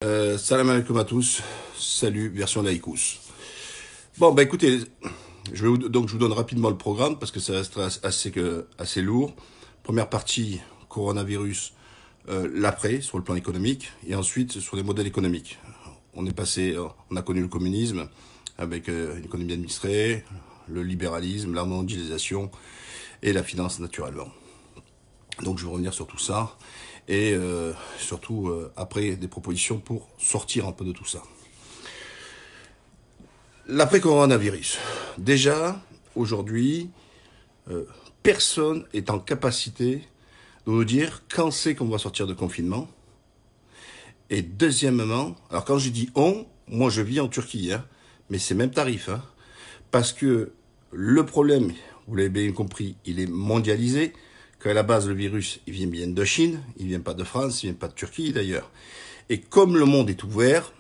Salam alaikum à tous, salut, version laïcous. Bon, bah écoutez, je vous donne rapidement le programme parce que ça reste assez lourd. Première partie, coronavirus, l'après, sur le plan économique, et ensuite sur les modèles économiques. On a connu le communisme avec une économie administrée, le libéralisme, la mondialisation et la finance naturellement. Donc je vais revenir sur tout ça et surtout après des propositions pour sortir un peu de tout ça. L'après-coronavirus. Déjà, aujourd'hui, personne est en capacité de nous dire quand c'est qu'on va sortir de confinement. Et deuxièmement, alors quand je dis on, moi je vis en Turquie, hein, mais c'est même tarif, hein, parce que le problème, vous l'avez bien compris, il est mondialisé, qu'à la base le virus, il vient bien de Chine, il vient pas de France, il vient pas de Turquie d'ailleurs. Et comme le monde est ouvert,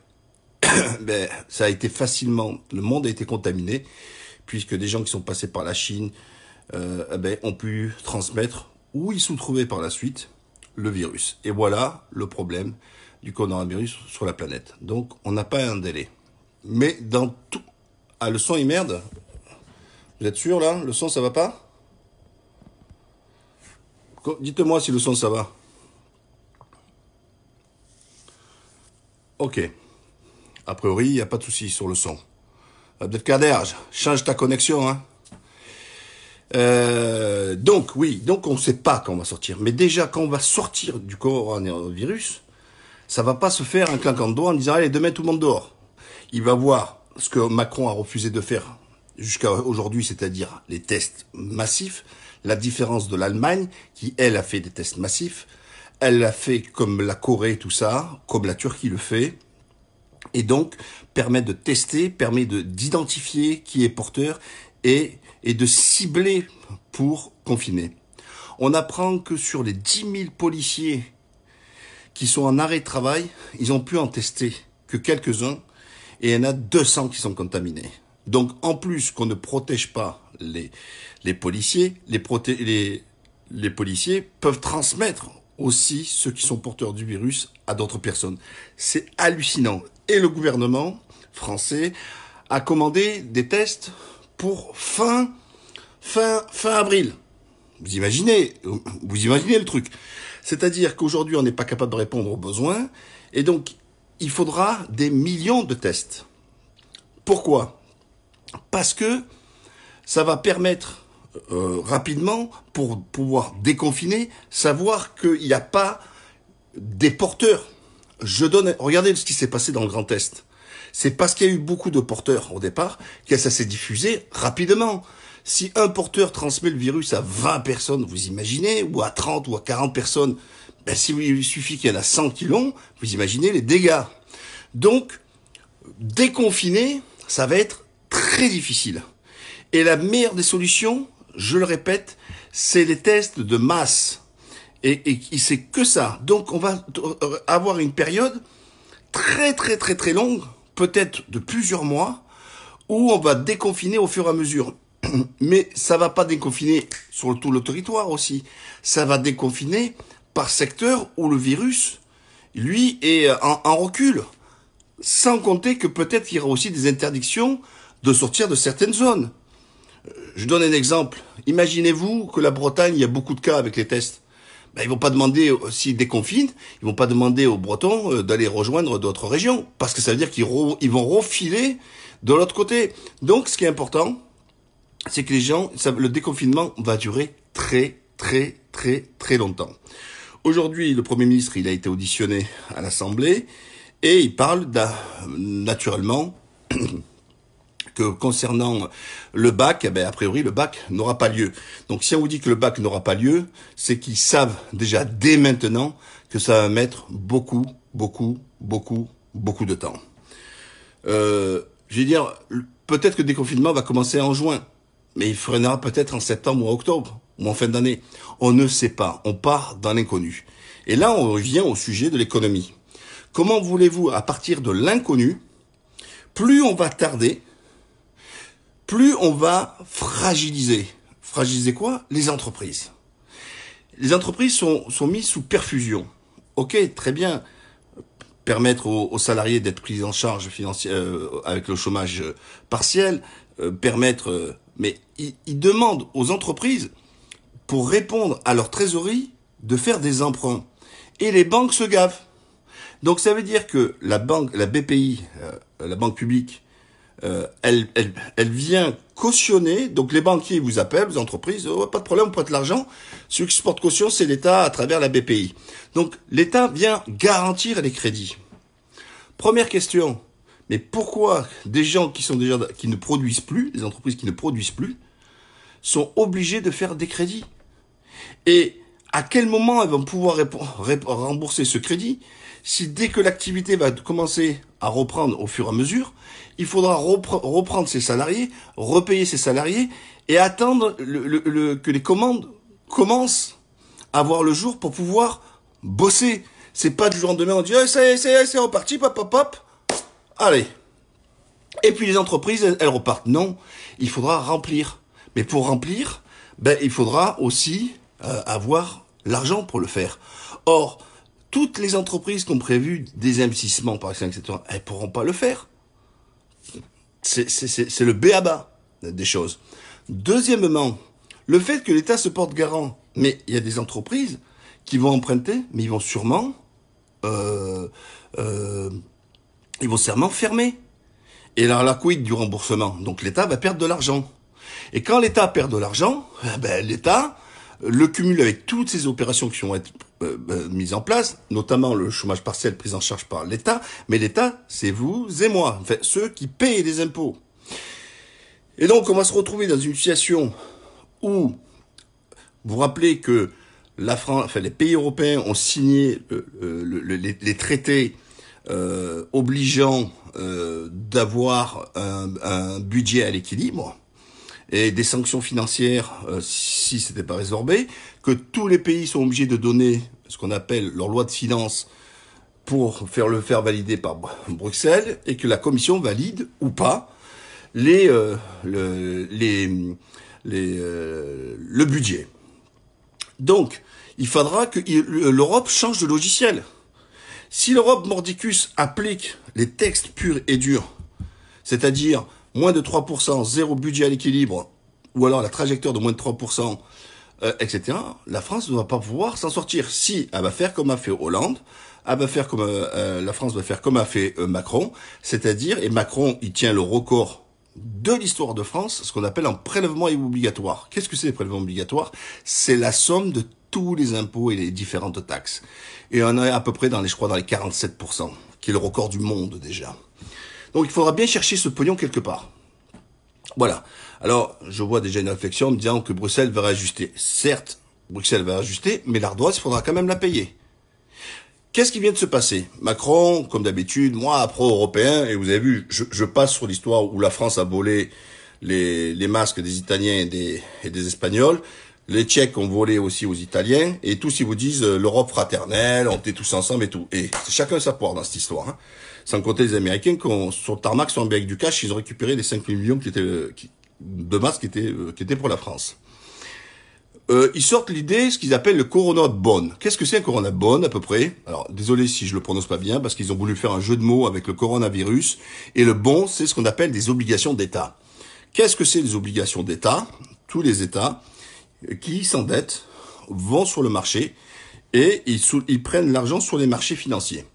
ben, ça a été facilement, le monde a été contaminé, puisque des gens qui sont passés par la Chine ont pu transmettre, ou ils sont trouvés par la suite, le virus. Et voilà le problème du coronavirus sur la planète. Donc on n'a pas un délai. Mais dans tout... Ah, le son il merde. Vous êtes sûr là? Le son ça va pas? Dites-moi si le son ça va. Ok. A priori, il n'y a pas de souci sur le son. Abdelkader, change ta connexion, hein. Donc on ne sait pas quand on va sortir. Mais déjà, quand on va sortir du coronavirus, ça va pas se faire un clinquant de doigts en disant allez, demain tout le monde dehors. Il va voir ce que Macron a refusé de faire jusqu'à aujourd'hui, c'est-à-dire les tests massifs. La différence de l'Allemagne, qui elle a fait des tests massifs, elle l'a fait comme la Corée, tout ça, comme la Turquie le fait. Et donc, permet de tester, permet d'identifier qui est porteur et de cibler pour confiner. On apprend que sur les 10 000 policiers qui sont en arrêt de travail, ils ont pu en tester que quelques-uns et il y en a 200 qui sont contaminés. Donc, en plus qu'on ne protège pas les policiers, les policiers peuvent transmettre aussi ceux qui sont porteurs du virus à d'autres personnes. C'est hallucinant. Et le gouvernement français a commandé des tests pour fin avril. Vous imaginez le truc. C'est-à-dire qu'aujourd'hui, on n'est pas capable de répondre aux besoins. Et donc, il faudra des millions de tests. Pourquoi? Parce que ça va permettre rapidement, pour pouvoir déconfiner, savoir qu'il n'y a pas des porteurs. Regardez ce qui s'est passé dans le Grand Est. C'est parce qu'il y a eu beaucoup de porteurs au départ que ça s'est diffusé rapidement. Si un porteur transmet le virus à 20 personnes, vous imaginez, ou à 30 ou à 40 personnes, ben il suffit qu'il y en a 100 qui l'ont, vous imaginez les dégâts. Donc, déconfiner, ça va être très difficile. Et la meilleure des solutions, je le répète, c'est les tests de masse. Et c'est que ça. Donc on va avoir une période très longue, peut-être de plusieurs mois, où on va déconfiner au fur et à mesure. Mais ça va pas déconfiner sur tout le territoire aussi. Ça va déconfiner par secteur où le virus, lui, est en recul. Sans compter que peut-être qu'il y aura aussi des interdictions de sortir de certaines zones. Je donne un exemple. Imaginez-vous que la Bretagne, il y a beaucoup de cas avec les tests. Ben, ils vont pas demander, s'ils déconfinent, ils vont pas demander aux Bretons d'aller rejoindre d'autres régions. Parce que ça veut dire qu'ils vont refiler de l'autre côté. Donc, ce qui est important, c'est que le déconfinement va durer très longtemps. Aujourd'hui, le Premier ministre, il a été auditionné à l'Assemblée et il parle naturellement que concernant le bac, a priori, le bac n'aura pas lieu. Donc, si on vous dit que le bac n'aura pas lieu, c'est qu'ils savent déjà dès maintenant que ça va mettre beaucoup de temps. Je veux dire, peut-être que le déconfinement va commencer en juin, mais il freinera peut-être en septembre ou en octobre, ou en fin d'année. On ne sait pas. On part dans l'inconnu. Et là, on revient au sujet de l'économie. Comment voulez-vous, à partir de l'inconnu, plus on va tarder, plus on va fragiliser. Fragiliser quoi? Les entreprises. Les entreprises sont mises sous perfusion. Ok, très bien. permettre aux salariés d'être pris en charge financière avec le chômage partiel, mais ils demandent aux entreprises, pour répondre à leur trésorerie, de faire des emprunts. Et les banques se gavent. Donc ça veut dire que la BPI, la banque publique, elle vient cautionner. Donc les banquiers vous appellent, les entreprises, oh, pas de problème, on prête l'argent. Celui qui se porte caution, c'est l'État à travers la BPI. Donc l'État vient garantir les crédits. Première question, mais pourquoi des gens qui ne produisent plus, des entreprises qui ne produisent plus, sont obligés de faire des crédits? Et à quel moment elles vont pouvoir rembourser ce crédit si dès que l'activité va commencer à reprendre au fur et à mesure, il faudra reprendre ses salariés, repayer ses salariés et attendre que les commandes commencent à voir le jour pour pouvoir bosser. C'est pas du jour au lendemain, on dit oh, c'est reparti, pop, pop, pop. Allez. Et puis les entreprises, elles repartent. Non, il faudra remplir. Mais pour remplir, il faudra aussi avoir l'argent pour le faire. Or, toutes les entreprises qui ont prévu des investissements, par exemple, etc., elles pourront pas le faire. C'est le b.a.-ba des choses. Deuxièmement, le fait que l'État se porte garant, mais il y a des entreprises qui vont emprunter, mais ils vont sûrement fermer. Et alors la quid du remboursement? Donc l'État va perdre de l'argent. Et quand l'État perd de l'argent, l'État le cumule avec toutes ces opérations qui vont être mises en place, notamment le chômage partiel pris en charge par l'État. Mais l'État, c'est vous et moi, enfin ceux qui payent les impôts. Et donc on va se retrouver dans une situation où vous vous rappelez que la France, enfin les pays européens ont signé les traités obligeant d'avoir un budget à l'équilibre et des sanctions financières si c'était pas résorbé, que tous les pays sont obligés de donner ce qu'on appelle leur loi de finances pour le faire valider par Bruxelles et que la Commission valide ou pas le budget. Donc, il faudra que l'Europe change de logiciel. Si l'Europe mordicus applique les textes purs et durs, c'est-à-dire moins de 3%, zéro budget à l'équilibre, ou alors la trajectoire de moins de 3%, etc., la France ne va pas pouvoir s'en sortir. Si elle va faire comme a fait Hollande, elle va faire comme la France va faire comme a fait Macron, c'est-à-dire, et Macron, il tient le record de l'histoire de France, ce qu'on appelle un prélèvement obligatoire. Qu'est-ce que c'est le prélèvement obligatoire? C'est la somme de tous les impôts et les différentes taxes. Et on est à peu près dans les 47%, qui est le record du monde déjà. Donc il faudra bien chercher ce pognon quelque part. Voilà. Alors, je vois déjà une réflexion en me disant que Bruxelles va réajuster. Certes, Bruxelles va réajuster, mais l'ardoise, il faudra quand même la payer. Qu'est-ce qui vient de se passer? Macron, comme d'habitude, moi, pro-européen, et vous avez vu, je passe sur l'histoire où la France a volé les masques des Italiens et des Espagnols. Les Tchèques ont volé aussi aux Italiens, et tous ils vous disent l'Europe fraternelle, on était tous ensemble et tout. Et c'est chacun sa poire dans cette histoire. Hein. Sans compter les Américains qui sur le tarmac sont avec du cash, ils ont récupéré les 5 000 millions de masques qui étaient pour la France. Ils sortent l'idée, ce qu'ils appellent le Corona Bond. Qu'est-ce que c'est un Corona Bond à peu près? Alors désolé si je le prononce pas bien, parce qu'ils ont voulu faire un jeu de mots avec le coronavirus. Et le bond, c'est ce qu'on appelle des obligations d'État. Qu'est-ce que c'est les obligations d'État? Tous les États qui s'endettent vont sur le marché et ils prennent l'argent sur les marchés financiers.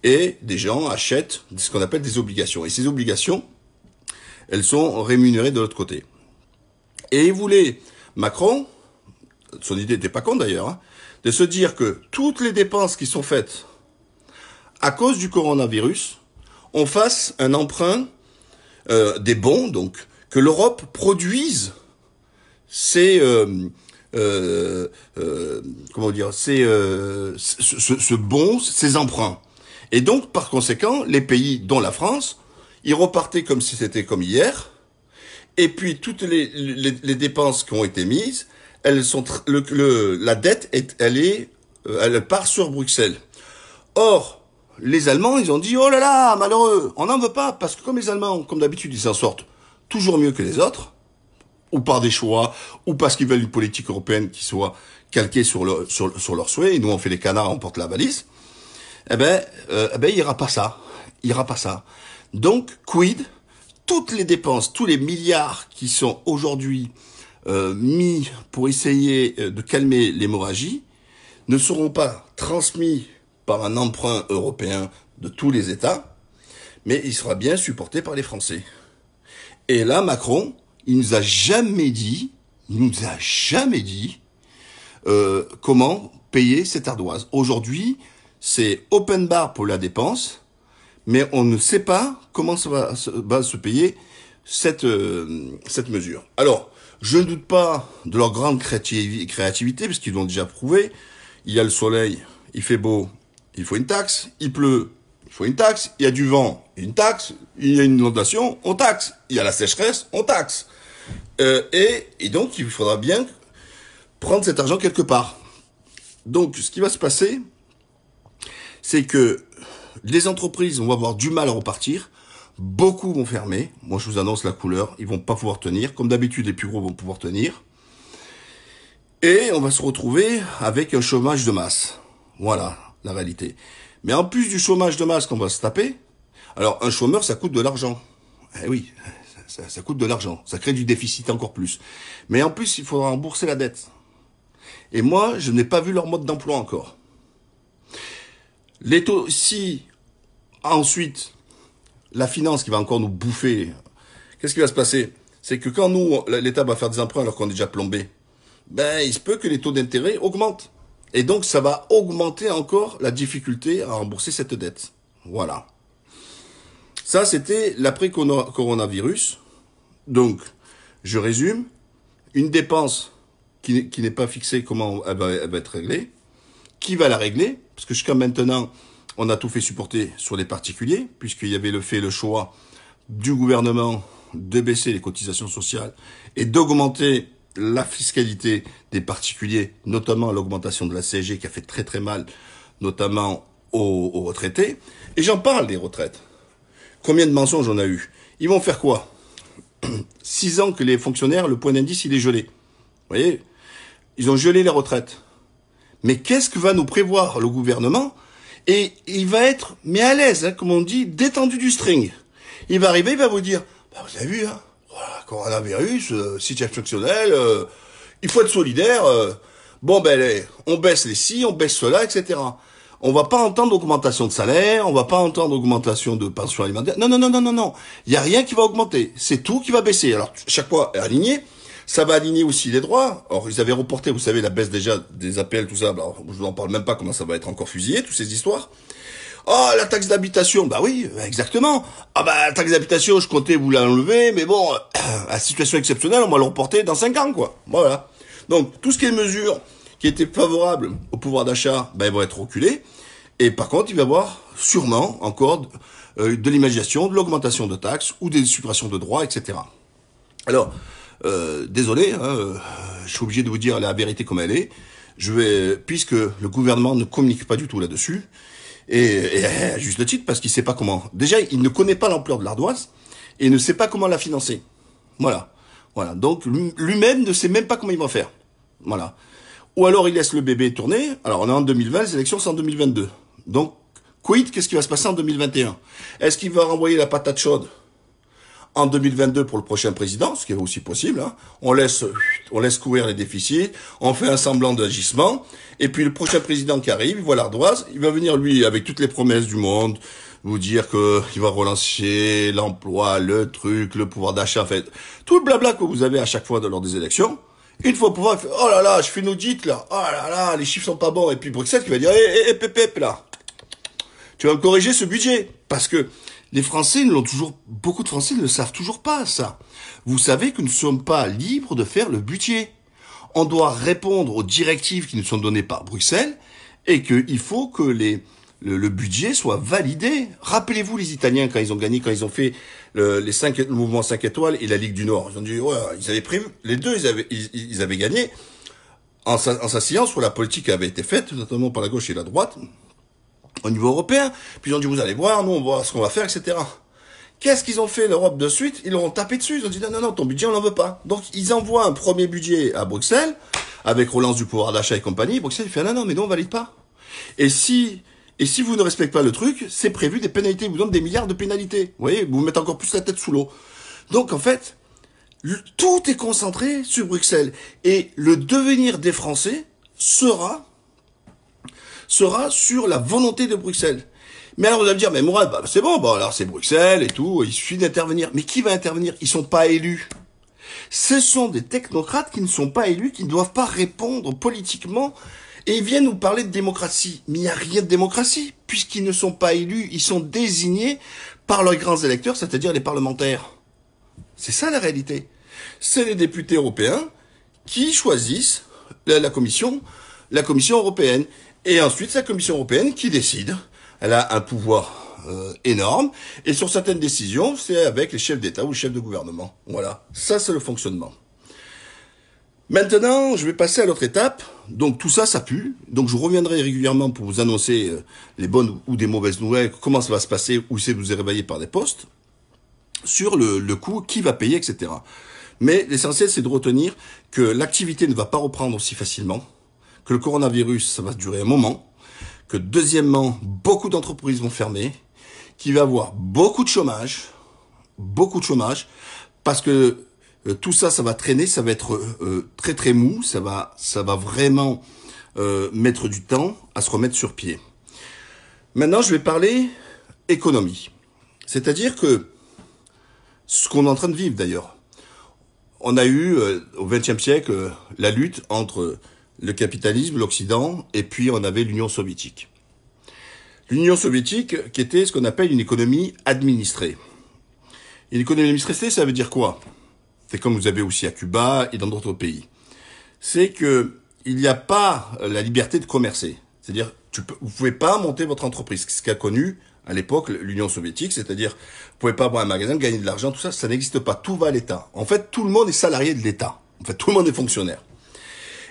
Et des gens achètent ce qu'on appelle des obligations. Et ces obligations, elles sont rémunérées de l'autre côté. Et il voulait, Macron, son idée n'était pas con d'ailleurs, hein, de se dire que toutes les dépenses qui sont faites à cause du coronavirus, on fasse un emprunt, des bons, donc, que l'Europe produise ce bon, ces emprunts. Et donc, par conséquent, les pays, dont la France, ils repartaient comme si c'était comme hier. Et puis, toutes les dépenses qui ont été mises, elles sont, la dette elle part sur Bruxelles. Or, les Allemands, ils ont dit, oh là là, malheureux, on n'en veut pas, parce que comme les Allemands, comme d'habitude, ils s'en sortent toujours mieux que les autres, ou par des choix, ou parce qu'ils veulent une politique européenne qui soit calquée sur leurs souhaits, et nous on fait les canards, on porte la valise, il ira pas ça. Il ira pas ça. Donc, quid? Toutes les dépenses, tous les milliards qui sont aujourd'hui mis pour essayer de calmer l'hémorragie ne seront pas transmis par un emprunt européen de tous les États, mais il sera bien supporté par les Français. Et là, Macron, il nous a jamais dit comment payer cette ardoise. Aujourd'hui, c'est open bar pour la dépense, mais on ne sait pas comment ça va se payer cette mesure. Alors, je ne doute pas de leur grande créativité, parce qu'ils l'ont déjà prouvé. Il y a le soleil, il fait beau, il faut une taxe. Il pleut, il faut une taxe. Il y a du vent, une taxe. Il y a une inondation, on taxe. Il y a la sécheresse, on taxe. Et donc, il faudra bien prendre cet argent quelque part. Donc, ce qui va se passer, c'est que les entreprises vont avoir du mal à repartir. Beaucoup vont fermer. Moi, je vous annonce la couleur. Ils vont pas pouvoir tenir. Comme d'habitude, les plus gros vont pouvoir tenir. Et on va se retrouver avec un chômage de masse. Voilà la réalité. Mais en plus du chômage de masse qu'on va se taper, alors un chômeur, ça coûte de l'argent. Eh oui, ça coûte de l'argent. Ça crée du déficit encore plus. Mais en plus, il faudra rembourser la dette. Et moi, je n'ai pas vu leur mode d'emploi encore. Les taux, si ensuite la finance qui va encore nous bouffer, qu'est-ce qui va se passer? C'est que quand nous, l'État va faire des emprunts alors qu'on est déjà plombé, il se peut que les taux d'intérêt augmentent. Et donc, ça va augmenter encore la difficulté à rembourser cette dette. Voilà. Ça, c'était l'après-coronavirus. Donc, je résume. Une dépense qui n'est pas fixée, comment elle va être réglée. Qui va la régler? Parce que jusqu'à maintenant, on a tout fait supporter sur les particuliers, puisqu'il y avait le choix du gouvernement de baisser les cotisations sociales et d'augmenter la fiscalité des particuliers, notamment l'augmentation de la CSG qui a fait très très mal, notamment aux retraités. Et j'en parle des retraites. Combien de mensonges on a eu? Ils vont faire quoi? 6 ans que les fonctionnaires, le point d'indice, il est gelé. Vous voyez? Ils ont gelé les retraites. Mais qu'est-ce que va nous prévoir le gouvernement? Et il va être, mais à l'aise, comme on dit, détendu du string. Il va arriver, il va vous dire, vous avez vu, hein, voilà, coronavirus, situation exceptionnelle, il faut être solidaire, on baisse les ci, on baisse cela, etc. On va pas entendre augmentation de salaire, on va pas entendre augmentation de pension alimentaire. Non. Il y a rien qui va augmenter. C'est tout qui va baisser. Alors, chaque fois aligné. Ça va aligner aussi les droits. Alors, ils avaient reporté, vous savez, la baisse déjà des APL, tout ça. Alors, je vous en parle même pas comment ça va être encore fusillé, toutes ces histoires. Oh, la taxe d'habitation. Bah oui, exactement. Ah la taxe d'habitation, je comptais vous l'enlever, mais bon, la situation exceptionnelle, on va le reporter dans 5 ans, quoi. Voilà. Donc, tout ce qui est mesures qui étaient favorables au pouvoir d'achat, elles vont être reculées. Et par contre, il va y avoir sûrement encore de l'imagination, de l'augmentation de taxes ou des suppressions de droits, etc. Alors, désolé, je suis obligé de vous dire la vérité comme elle est. Puisque le gouvernement ne communique pas du tout là-dessus, et à juste titre, parce qu'il sait pas comment. Déjà, il ne connaît pas l'ampleur de l'ardoise, et il ne sait pas comment la financer. Voilà. Donc, lui-même ne sait même pas comment il va faire. Voilà. Ou alors, il laisse le bébé tourner. Alors, on est en 2020, les élections, c'est en 2022. Donc, quid, qu'est-ce qui va se passer en 2021? Est-ce qu'il va renvoyer la patate chaude en 2022 pour le prochain président, ce qui est aussi possible, hein. On laisse courir les déficits, on fait un semblant d'agissement, et puis le prochain président qui arrive, il voit l'ardoise, il va venir lui avec toutes les promesses du monde, vous dire que il va relancer l'emploi, le truc, le pouvoir d'achat, en fait, tout le blabla que vous avez à chaque fois lors des élections. Une fois au pouvoir, il fait, oh là là, je fais une audit là, oh là là, les chiffres sont pas bons, et puis Bruxelles qui va dire, pépép là, tu vas me corriger ce budget, parce que les Français beaucoup de Français ne le savent toujours pas, ça. Vous savez que nous ne sommes pas libres de faire le budget. On doit répondre aux directives qui nous sont données par Bruxelles et qu'il faut que le budget soit validé. Rappelez-vous les Italiens quand ils ont gagné, quand ils ont fait le mouvement 5 étoiles et la Ligue du Nord. Ils ont dit, ouais, ils avaient prévu, les deux, ils avaient gagné en s'asseyant sur la politique qui avait été faite, notamment par la gauche et la droite, au niveau européen, puis ils ont dit, vous allez voir, nous on va voir ce qu'on va faire, etc. Qu'est-ce qu'ils ont fait l'Europe de suite? Ils leur ont tapé dessus, ils ont dit, non, ton budget on n'en veut pas. Donc ils envoient un premier budget à Bruxelles, avec relance du pouvoir d'achat et compagnie, Bruxelles il fait, non, mais nous on valide pas. Et Et si vous ne respectez pas le truc, c'est prévu des pénalités. Ils vous donnent des milliards de pénalités. Vous voyez, vous mettez encore plus la tête sous l'eau. Donc, en fait, tout est concentré sur Bruxelles. Et le devenir des Français sera sur la volonté de Bruxelles. Mais alors, vous allez me dire, mais Mourad, bah, c'est bon, bah, alors c'est Bruxelles et tout, il suffit d'intervenir. Mais qui va intervenir? Ils sont pas élus. Ce sont des technocrates qui ne sont pas élus, qui ne doivent pas répondre politiquement. Et ils viennent nous parler de démocratie. Mais il n'y a rien de démocratie, puisqu'ils ne sont pas élus, ils sont désignés par leurs grands électeurs, c'est-à-dire les parlementaires. C'est ça la réalité. C'est les députés européens qui choisissent la commission européenne. Et ensuite, c'est la Commission européenne qui décide. Elle a un pouvoir énorme. Et sur certaines décisions, c'est avec les chefs d'État ou les chefs de gouvernement. Voilà. Ça, c'est le fonctionnement. Maintenant, je vais passer à l'autre étape. Donc tout ça, ça pue. Donc je reviendrai régulièrement pour vous annoncer les bonnes ou des mauvaises nouvelles, comment ça va se passer, où c'est que vous êtes réveillé par des postes, sur le coût, qui va payer, etc. Mais l'essentiel, c'est de retenir que l'activité ne va pas reprendre aussi facilement, que le coronavirus, ça va durer un moment, que deuxièmement, beaucoup d'entreprises vont fermer, qu'il va y avoir beaucoup de chômage, parce que tout ça, ça va traîner, ça va être très très mou, ça va vraiment mettre du temps à se remettre sur pied. Maintenant, je vais parler économie. C'est-à-dire que ce qu'on est en train de vivre d'ailleurs, on a eu au XXe siècle la lutte entre le capitalisme, l'Occident, et puis on avait l'Union soviétique. L'Union soviétique qui était ce qu'on appelle une économie administrée. Une économie administrée, ça veut dire quoi? C'est comme vous avez aussi à Cuba et dans d'autres pays. C'est que il n'y a pas la liberté de commercer. C'est-à-dire, vous pouvez pas monter votre entreprise. Ce qu'a connu à l'époque l'Union soviétique, c'est-à-dire, vous pouvez pas avoir un magasin, gagner de l'argent, tout ça, ça n'existe pas. Tout va à l'État. En fait, tout le monde est salarié de l'État. En fait, tout le monde est fonctionnaire.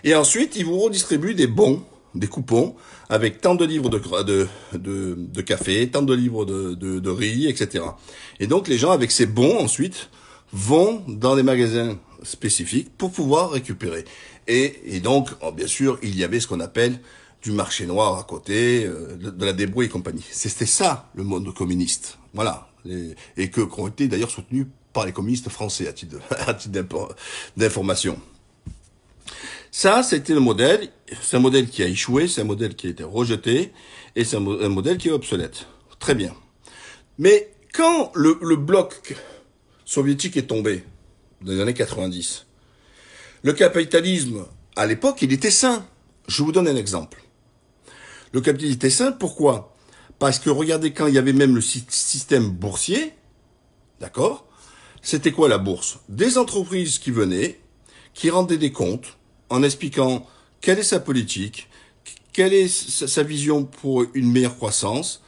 Et ensuite, ils vous redistribuent des bons, des coupons, avec tant de livres de café, tant de livres de riz, etc. Et donc, les gens, avec ces bons, ensuite, vont dans des magasins spécifiques pour pouvoir récupérer. Et donc, bien sûr, il y avait ce qu'on appelle du marché noir à côté, de la débrouille et compagnie. C'était ça, le monde communiste. Voilà. Et qui ont été d'ailleurs soutenus par les communistes français, à titre d'information. Ça, c'était le modèle. C'est un modèle qui a échoué, c'est un modèle qui a été rejeté, et c'est un modèle qui est obsolète. Très bien. Mais quand le bloc soviétique est tombé, dans les années 90, le capitalisme, à l'époque, il était sain. Je vous donne un exemple. Le capitalisme était sain, pourquoi? Parce que regardez, quand il y avait même le système boursier, d'accord? C'était quoi la bourse? Des entreprises qui venaient, qui rendaient des comptes, en expliquant quelle est sa politique, quelle est sa vision pour une meilleure croissance,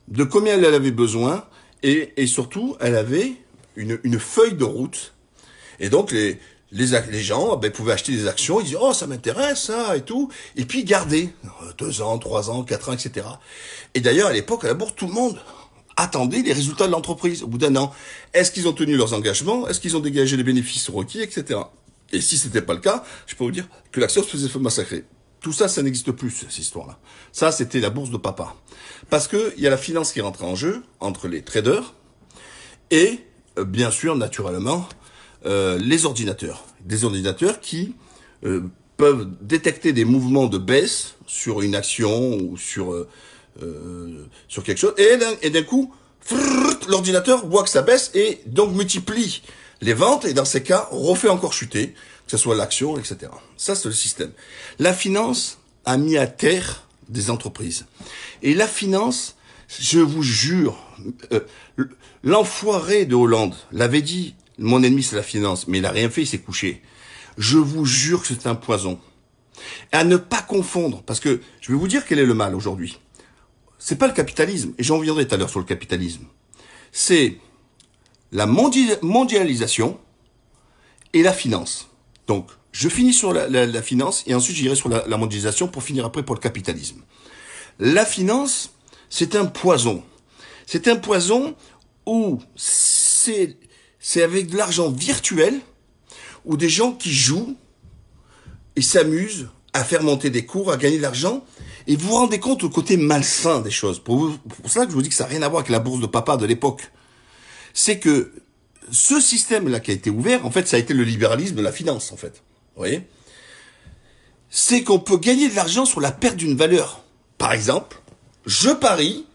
de combien elle avait besoin, et surtout, elle avait une feuille de route. Et donc, les gens pouvaient acheter des actions, ils disaient « Oh, ça m'intéresse, ça, et tout », et puis garder 2 ans, 3 ans, 4 ans, etc. Et d'ailleurs, à l'époque, à la bourse, tout le monde attendait les résultats de l'entreprise au bout d'un an. Est-ce qu'ils ont tenu leurs engagements? Est-ce qu'ils ont dégagé les bénéfices requis, etc. Et si c'était pas le cas, je peux vous dire que l'action se faisait massacrer. Tout ça, ça n'existe plus, cette histoire-là. Ça, c'était la bourse de papa. Parce que il y a la finance qui rentre en jeu entre les traders et, bien sûr, naturellement, les ordinateurs. Des ordinateurs qui peuvent détecter des mouvements de baisse sur une action ou sur quelque chose. Et d'un coup, l'ordinateur voit que ça baisse et donc multiplie les ventes et dans ces cas, refait encore chuter, que ce soit l'action, etc. Ça, c'est le système. La finance a mis à terre des entreprises. Et la finance, je vous jure, l'enfoiré de Hollande l'avait dit, mon ennemi c'est la finance, mais il a rien fait, il s'est couché. Je vous jure que c'est un poison. Et à ne pas confondre, parce que je vais vous dire quel est le mal aujourd'hui. C'est pas le capitalisme, et j'en reviendrai tout à l'heure sur le capitalisme. C'est la mondialisation et la finance. Donc, je finis sur la finance et ensuite j'irai sur la mondialisation pour finir après pour le capitalisme. La finance, c'est un poison. C'est un poison où c'est avec de l'argent virtuel, où des gens qui jouent et s'amusent à faire monter des cours, à gagner de l'argent. Et vous vous rendez compte au côté malsain des choses. Pour ça que je vous dis que ça n'a rien à voir avec la bourse de papa de l'époque. C'est que ce système-là qui a été ouvert, en fait, ça a été le libéralisme de la finance, en fait. Vous voyez? C'est qu'on peut gagner de l'argent sur la perte d'une valeur. Par exemple, je parie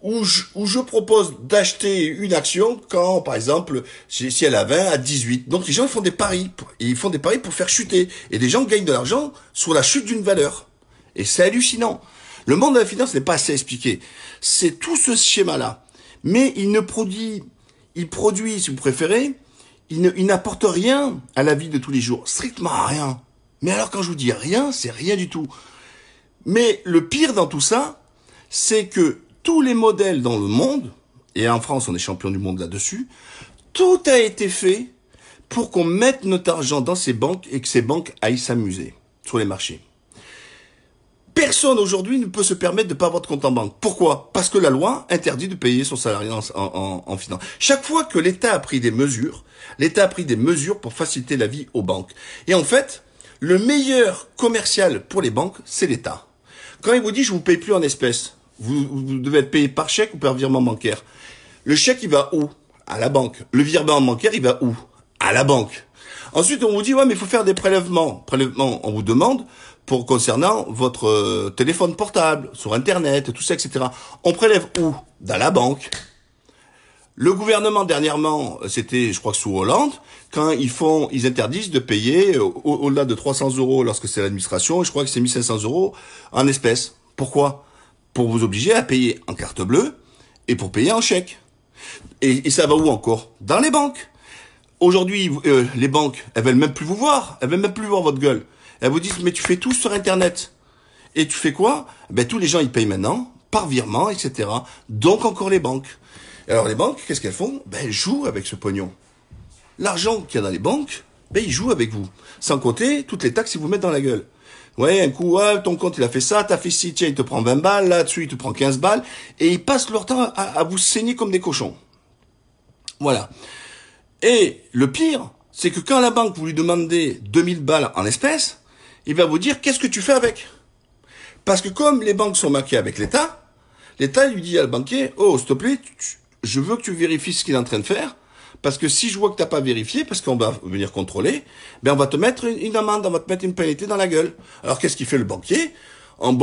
où je propose d'acheter une action quand, par exemple, si elle a 20 à 18. Donc les gens font des paris. Ils font des paris pour faire chuter. Et les gens gagnent de l'argent sur la chute d'une valeur. Et c'est hallucinant. Le monde de la finance n'est pas assez expliqué. C'est tout ce schéma-là. Mais il produit, si vous préférez, il n'apporte rien à la vie de tous les jours. Strictement rien. Mais alors quand je vous dis rien, c'est rien du tout. Mais le pire dans tout ça, c'est que tous les modèles dans le monde, et en France on est champion du monde là-dessus, tout a été fait pour qu'on mette notre argent dans ces banques et que ces banques aillent s'amuser sur les marchés. Personne aujourd'hui ne peut se permettre de ne pas avoir de compte en banque. Pourquoi? Parce que la loi interdit de payer son salarié en finance. Chaque fois que l'État a pris des mesures, pour faciliter la vie aux banques. Et en fait, le meilleur commercial pour les banques, c'est l'État. Quand il vous dit je vous paye plus en espèces, vous devez être payé par chèque ou par virement bancaire. Le chèque, il va où? À la banque. Le virement bancaire, il va où? À la banque. Ensuite, on vous dit, ouais, mais il faut faire des prélèvements. Prélèvements, on vous demande concernant votre téléphone portable, sur Internet, tout ça, etc. On prélève où? Dans la banque. Le gouvernement, dernièrement, c'était, je crois que sous Hollande, quand ils interdisent de payer au-delà de 300 € lorsque c'est l'administration, et je crois que c'est 1500 € en espèces. Pourquoi? Pour vous obliger à payer en carte bleue et pour payer en chèque. Et ça va où encore? Dans les banques. Aujourd'hui, les banques, elles veulent même plus vous voir. Elles veulent même plus voir votre gueule. Elles vous disent, mais tu fais tout sur Internet. Et tu fais quoi? Ben, tous les gens, ils payent maintenant, par virement, etc. Donc encore les banques. Alors les banques, qu'est-ce qu'elles font? Ben, elles jouent avec ce pognon. L'argent qu'il y a dans les banques, ben, ils jouent avec vous. Sans compter toutes les taxes qu'ils vous mettent dans la gueule. Ouais, un coup, ouais, ton compte, il a fait ça, t'as fait ci, tiens, il te prend 20 balles, là-dessus, il te prend 15 balles, et ils passent leur temps à vous saigner comme des cochons. Voilà. Et le pire, c'est que quand la banque, vous lui demandez 2000 balles en espèces, il va vous dire, qu'est-ce que tu fais avec? Parce que comme les banques sont marquées avec l'État, l'État lui dit à le banquier, oh, s'il te plaît, je veux que tu vérifies ce qu'il est en train de faire, parce que si je vois que t'as pas vérifié, parce qu'on va venir contrôler, ben on va te mettre une amende, on va te mettre une pénalité dans la gueule. Alors qu'est-ce qu'il fait le banquier? En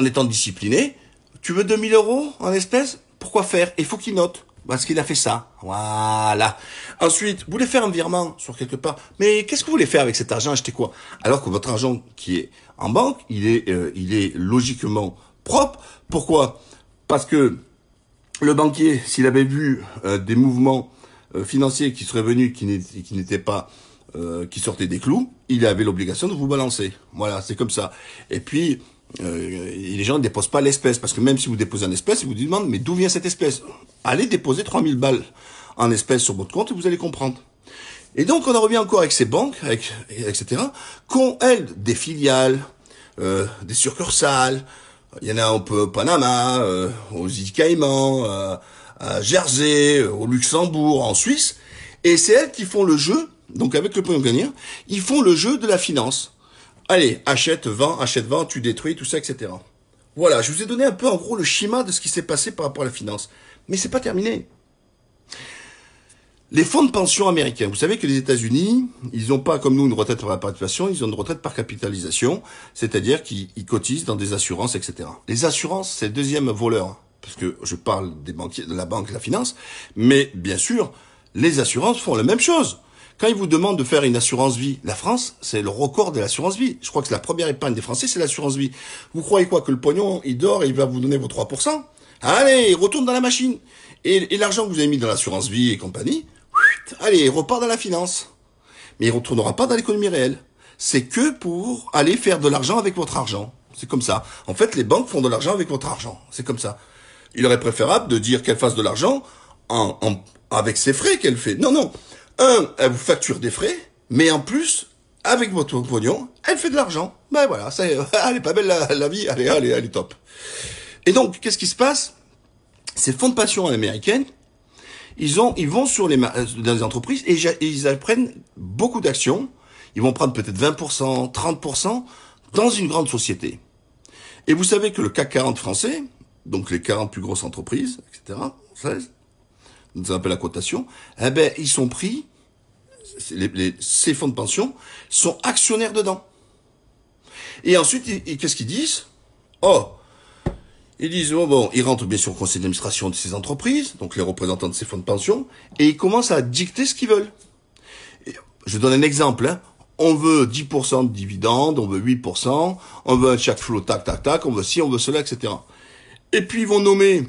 étant discipliné, tu veux 2000 € en espèces? Pourquoi faire? Il faut qu'il note. Parce qu'il a fait ça. Voilà. Ensuite, vous voulez faire un virement sur quelque part. Mais qu'est-ce que vous voulez faire avec cet argent? Acheter quoi? Alors que votre argent qui est en banque, il est logiquement propre. Pourquoi? Parce que le banquier, s'il avait vu des mouvements financiers qui seraient venus, qui n'étaient pas, qui sortaient des clous, il avait l'obligation de vous balancer. Voilà, c'est comme ça. Et puis, les gens ne déposent pas l'espèce, parce que même si vous déposez une espèce, ils vous demandent, mais d'où vient cette espèce? Allez déposer 3000 balles en espèces sur votre compte et vous allez comprendre. Et donc, on en revient encore avec ces banques, etc., qui ont, elles, des filiales, des succursales. Il y en a un peu au Panama, aux îles Caïmans, à Jersey, au Luxembourg, en Suisse. Et c'est elles qui font le jeu, donc avec le pognon gagnant, ils font le jeu de la finance. Allez, achète, vends, tu détruis, tout ça, etc. Voilà, je vous ai donné un peu en gros le schéma de ce qui s'est passé par rapport à la finance. Mais c'est pas terminé. Les fonds de pension américains, vous savez que les États-Unis, ils n'ont pas comme nous une retraite par participation, ils ont une retraite par capitalisation, c'est-à-dire qu'ils cotisent dans des assurances, etc. Les assurances, c'est le deuxième voleur, parce que je parle des banquiers, de la banque, de la finance, mais bien sûr, les assurances font la même chose. Quand ils vous demandent de faire une assurance vie, la France, c'est le record de l'assurance vie. Je crois que la première épargne des Français, c'est l'assurance vie. Vous croyez quoi? Que le pognon, il dort et il va vous donner vos 3%? Allez, il retourne dans la machine. Et l'argent que vous avez mis dans l'assurance vie et compagnie, allez, il repart dans la finance. Mais il ne retournera pas dans l'économie réelle. C'est que pour aller faire de l'argent avec votre argent. C'est comme ça. En fait, les banques font de l'argent avec votre argent. C'est comme ça. Il aurait préférable de dire qu'elle fasse de l'argent avec ses frais qu'elle fait. Non, non. Elle vous facture des frais, mais en plus, avec votre pognon, elle fait de l'argent. Ben voilà, elle est pas belle la vie, elle est top. Et donc, qu'est-ce qui se passe? Ces fonds de pension américaines, ils vont dans les entreprises et ils apprennent beaucoup d'actions. Ils vont prendre peut-être 20%, 30% dans une grande société. Et vous savez que le CAC 40 français, donc les 40 plus grosses entreprises, etc., 16, nous appelle la cotation, eh ben, ils sont pris, ces fonds de pension sont actionnaires dedans. Et ensuite, qu'est-ce qu'ils disent? Oh, ils disent, oh bon, ils rentrent bien sûr au conseil d'administration de ces entreprises, donc les représentants de ces fonds de pension, et ils commencent à dicter ce qu'ils veulent. Et je donne un exemple, hein. On veut 10% de dividendes, on veut 8%, on veut un chaque flow, tac, tac, tac, on veut ci, on veut cela, etc. Et puis ils vont nommer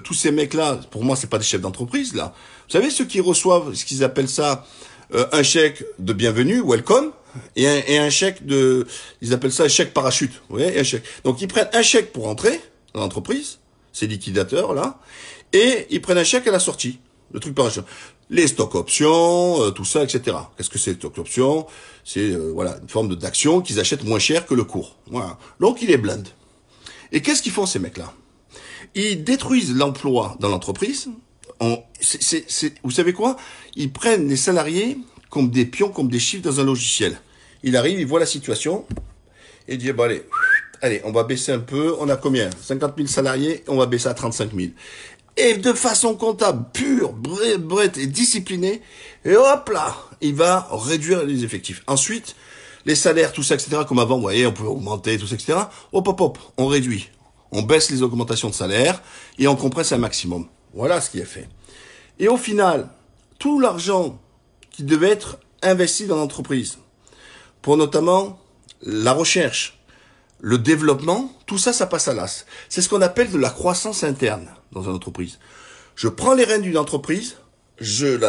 tous ces mecs-là, pour moi c'est pas des chefs d'entreprise, là. Vous savez, ceux qui reçoivent, ce qu'ils appellent ça, un chèque de bienvenue, welcome, et un chèque de, ils appellent ça un chèque parachute, vous voyez, un chèque. Donc ils prennent un chèque pour entrer dans l'entreprise, ces liquidateurs là, et ils prennent un chèque à la sortie, le truc parachute. Les stocks options, tout ça, etc. Qu'est-ce que c'est les stocks options? C'est voilà une forme d'action qu'ils achètent moins cher que le cours. Voilà. Donc ils les blindent. Et qu'est-ce qu'ils font ces mecs-là? Ils détruisent l'emploi dans l'entreprise. Vous savez quoi? Ils prennent les salariés comme des pions, comme des chiffres dans un logiciel. Il arrive, il voit la situation, et il dit, bon allez, on va baisser un peu, on a combien? 50 000 salariés, on va baisser à 35 000. Et de façon comptable, pure, brette et disciplinée, et hop là, il va réduire les effectifs. Ensuite, les salaires, tout ça, etc., comme avant, vous voyez, on pouvait augmenter, tout ça, etc., hop, on réduit. On baisse les augmentations de salaire, et on compresse un maximum. Voilà ce qui est fait. Et au final, tout l'argent qui devait être investi dans l'entreprise, pour notamment la recherche, le développement, tout ça, ça passe à l'as. C'est ce qu'on appelle de la croissance interne dans une entreprise. Je prends les rênes d'une entreprise, je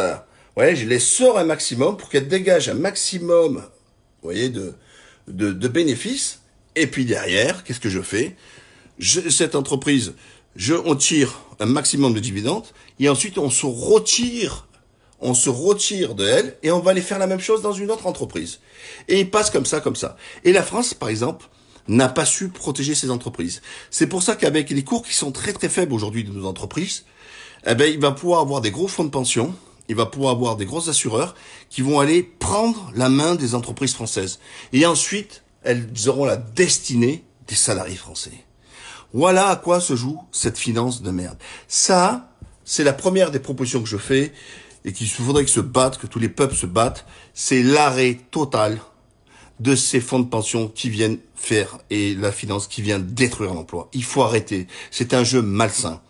les sors un maximum pour qu'elle dégage un maximum, vous voyez, de bénéfices. Et puis derrière, qu'est-ce que je fais? Cette entreprise, on tire un maximum de dividendes et ensuite on se retire de elle et on va aller faire la même chose dans une autre entreprise. Et il passe comme ça. Et la France, par exemple, n'a pas su protéger ses entreprises. C'est pour ça qu'avec les cours qui sont très très faibles aujourd'hui de nos entreprises, eh ben, il va pouvoir avoir des gros fonds de pension, il va pouvoir avoir des gros assureurs qui vont aller prendre la main des entreprises françaises. Et ensuite, elles auront la destinée des salariés français. Voilà à quoi se joue cette finance de merde. Ça, c'est la première des propositions que je fais et qu'il faudrait que tous les peuples se battent. C'est l'arrêt total de ces fonds de pension qui viennent faire et la finance qui vient détruire l'emploi. Il faut arrêter. C'est un jeu malsain.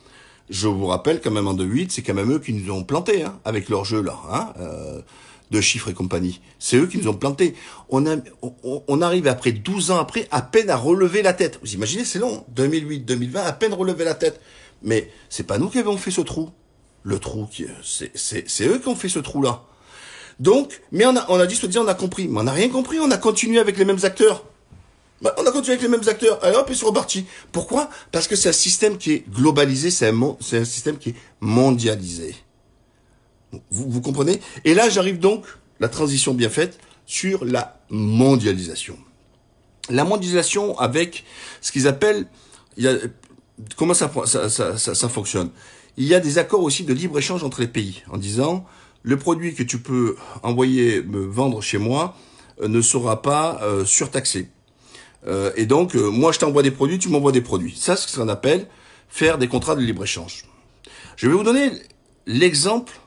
Je vous rappelle quand même en 2008, c'est quand même eux qui nous ont plantés avec leur jeu là, de chiffres et compagnie. C'est eux qui nous ont plantés. On arrive après 12 ans après à peine à relever la tête. Vous imaginez, c'est long. 2008, 2020, à peine relever la tête. Mais c'est pas nous qui avons fait ce trou. Le trou, c'est eux qui ont fait ce trou là. Donc, mais on a dit, on a compris. Mais on n'a rien compris, on a continué avec les mêmes acteurs. On a continué avec les mêmes acteurs. Allez hop, ils sont repartis. Pourquoi? Parce que c'est un système qui est globalisé, c'est un système qui est mondialisé. Vous comprenez? Et là, j'arrive donc, la transition bien faite, sur la mondialisation. La mondialisation avec ce qu'ils appellent, comment ça fonctionne? Il y a des accords aussi de libre-échange entre les pays, en disant, le produit que tu peux me vendre chez moi ne sera pas surtaxé. Et donc, moi je t'envoie des produits, tu m'envoies des produits. Ça, c'est ce qu'on appelle faire des contrats de libre-échange. Je vais vous donner l'exemple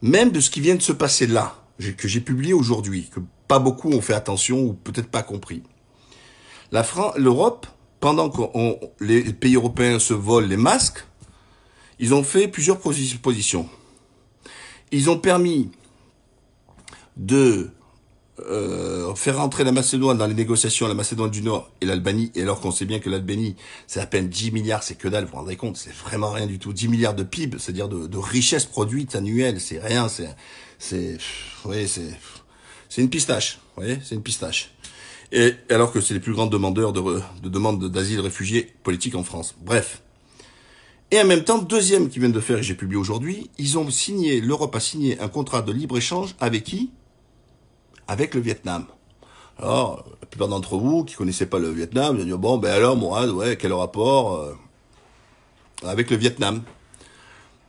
même de ce qui vient de se passer là, que j'ai publié aujourd'hui, que pas beaucoup ont fait attention ou peut-être pas compris. L'Europe, pendant que les pays européens se volent les masques, ils ont fait plusieurs positions. Ils ont permis de faire rentrer la Macédoine dans les négociations, la Macédoine du Nord et l'Albanie, et alors qu'on sait bien que l'Albanie, c'est à peine 10 milliards, c'est que dalle, vous vous rendez compte, c'est vraiment rien du tout. 10 milliards de PIB, c'est-à-dire de richesse produite annuelle, c'est rien, c'est une pistache, vous voyez, c'est une pistache. Et alors que c'est les plus grands demandeurs de demandes d'asile réfugiés politiques en France. Bref. Et en même temps, deuxième qu'ils viennent de faire, et j'ai publié aujourd'hui, l'Europe a signé un contrat de libre-échange avec qui? Avec le Vietnam. Alors, la plupart d'entre vous qui connaissaient pas le Vietnam, ils ont dit, bon, ben alors, Mourad, ouais, quel rapport avec le Vietnam?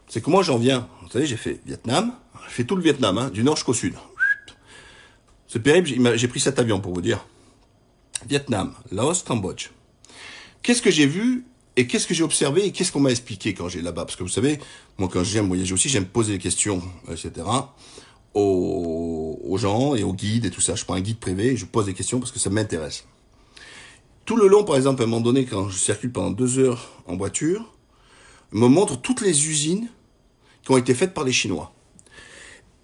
C'est que moi, j'en viens. Vous savez, j'ai fait Vietnam, j'ai fait tout le Vietnam, du nord jusqu'au sud. Ce périple, j'ai pris 7 avions pour vous dire. Vietnam, Laos, Cambodge. Qu'est-ce que j'ai vu et qu'est-ce que j'ai observé et qu'est-ce qu'on m'a expliqué quand j'ai là-bas? Parce que vous savez, moi quand j'aime voyager aussi, j'aime poser des questions, etc. aux gens et aux guides et tout ça. Je prends un guide privé et je pose des questions parce que ça m'intéresse. Tout le long, par exemple, à un moment donné, quand je circule pendant 2 heures en voiture, me montre toutes les usines qui ont été faites par les Chinois.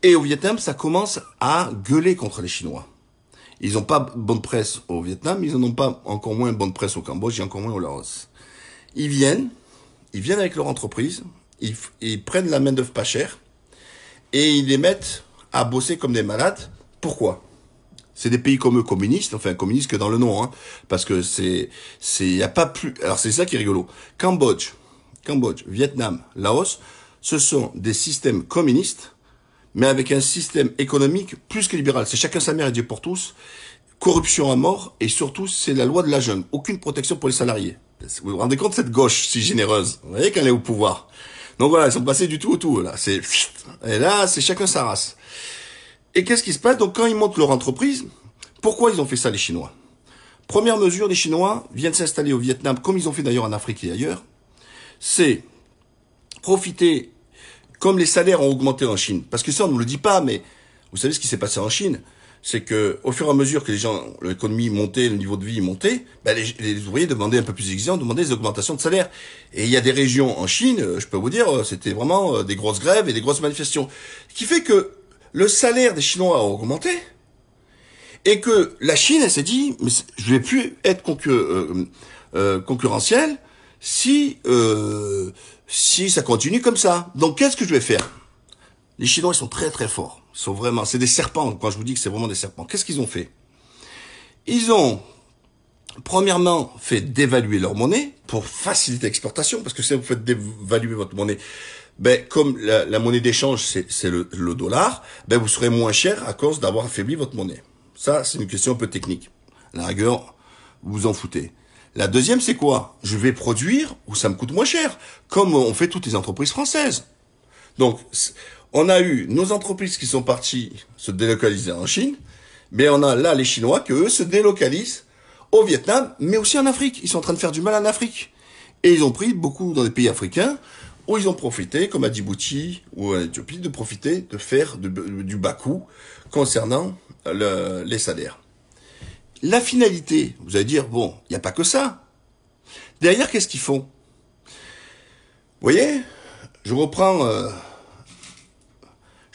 Et au Vietnam, ça commence à gueuler contre les Chinois. Ils n'ont pas bonne presse au Vietnam, ils n'en ont pas encore moins bonne presse au Cambodge et encore moins au Laos. Ils viennent avec leur entreprise, ils prennent la main-d'œuvre pas chère et ils les mettent à bosser comme des malades. Pourquoi? C'est des pays comme eux, communistes, enfin communistes que dans le nom, hein, parce que y a pas plus. Alors c'est ça qui est rigolo. Cambodge, Vietnam, Laos, ce sont des systèmes communistes, mais avec un système économique plus que libéral. C'est chacun sa mère et Dieu pour tous. Corruption à mort, et surtout, c'est la loi de la jungle. Aucune protection pour les salariés. Vous vous rendez compte de cette gauche si généreuse? Vous voyez qu'elle est au pouvoir. Donc voilà, ils sont passés du tout au tout, là. Et là, c'est chacun sa race. Et qu'est-ce qui se passe? Donc quand ils montent leur entreprise, pourquoi ils ont fait ça, les Chinois? Première mesure, les Chinois viennent s'installer au Vietnam, comme ils ont fait d'ailleurs en Afrique et ailleurs, c'est profiter, comme les salaires ont augmenté en Chine. Parce que ça, on ne nous le dit pas, mais vous savez ce qui s'est passé en Chine? C'est que, au fur et à mesure que l'économie montait, le niveau de vie montait, ben les ouvriers demandaient un peu plus exigeants, demandaient des augmentations de salaire. Et il y a des régions en Chine, je peux vous dire, c'était vraiment des grosses grèves et des grosses manifestations. Ce qui fait que le salaire des Chinois a augmenté, et que la Chine, elle s'est dit, mais je vais plus être concurrentiel si ça continue comme ça. Donc qu'est-ce que je vais faire? Les Chinois, ils sont très très forts. Ils sont vraiment, c'est des serpents. Quand je vous dis que c'est vraiment des serpents, qu'est-ce qu'ils ont fait? Ils ont, premièrement, fait dévaluer leur monnaie pour faciliter l'exportation, parce que si vous faites dévaluer votre monnaie, ben comme la monnaie d'échange, c'est le dollar, ben vous serez moins cher à cause d'avoir affaibli votre monnaie. Ça, c'est une question un peu technique. À la rigueur, vous vous en foutez. La deuxième, c'est quoi? Je vais produire où ça me coûte moins cher, comme on fait toutes les entreprises françaises. Donc, on a eu nos entreprises qui sont parties se délocaliser en Chine, mais on a là les Chinois qui, eux, se délocalisent au Vietnam, mais aussi en Afrique. Ils sont en train de faire du mal en Afrique. Et ils ont pris beaucoup dans des pays africains où ils ont profité, comme à Djibouti ou en Éthiopie, de profiter de faire du bas-coût concernant les salaires. La finalité, vous allez dire, bon, il n'y a pas que ça. Derrière, qu'est-ce qu'ils font? Vous voyez, je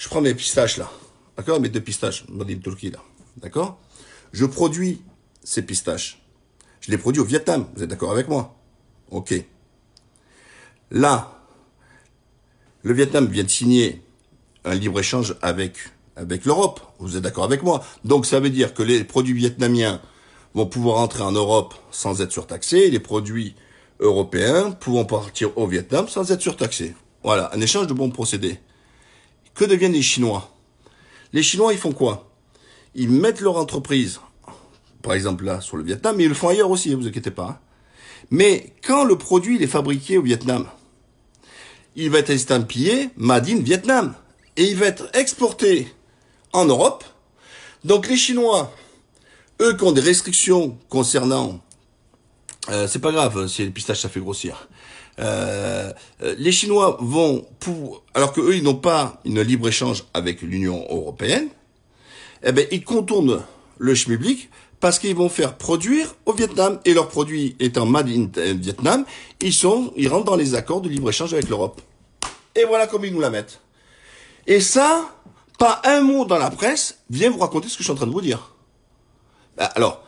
prends mes pistaches là, d'accord, mes 2 pistaches, made in Turquie là, d'accord. Je produis ces pistaches. Je les produis au Vietnam. Vous êtes d'accord avec moi? Ok. Là, le Vietnam vient de signer un libre-échange avec l'Europe. Vous êtes d'accord avec moi? Donc ça veut dire que les produits vietnamiens vont pouvoir entrer en Europe sans être surtaxés, et les produits européens pourront partir au Vietnam sans être surtaxés. Voilà, un échange de bons procédés. Que deviennent les Chinois? Les Chinois, ils font quoi? Ils mettent leur entreprise, par exemple là, sur le Vietnam, mais ils le font ailleurs aussi, ne vous inquiétez pas. Hein. Mais quand le produit il est fabriqué au Vietnam, il va être estampillé Made in Vietnam. Et il va être exporté en Europe. Donc les Chinois, eux qui ont des restrictions concernant... c'est pas grave, si les pistaches ça fait grossir. Les Chinois vont, alors que eux ils n'ont pas une libre-échange avec l'Union européenne, eh ben ils contournent le schmilblick parce qu'ils vont faire produire au Vietnam, et leurs produits étant Made in Vietnam, ils rentrent dans les accords de libre-échange avec l'Europe. Et voilà comme ils nous la mettent. Et ça, pas un mot dans la presse vient vous raconter ce que je suis en train de vous dire. Alors,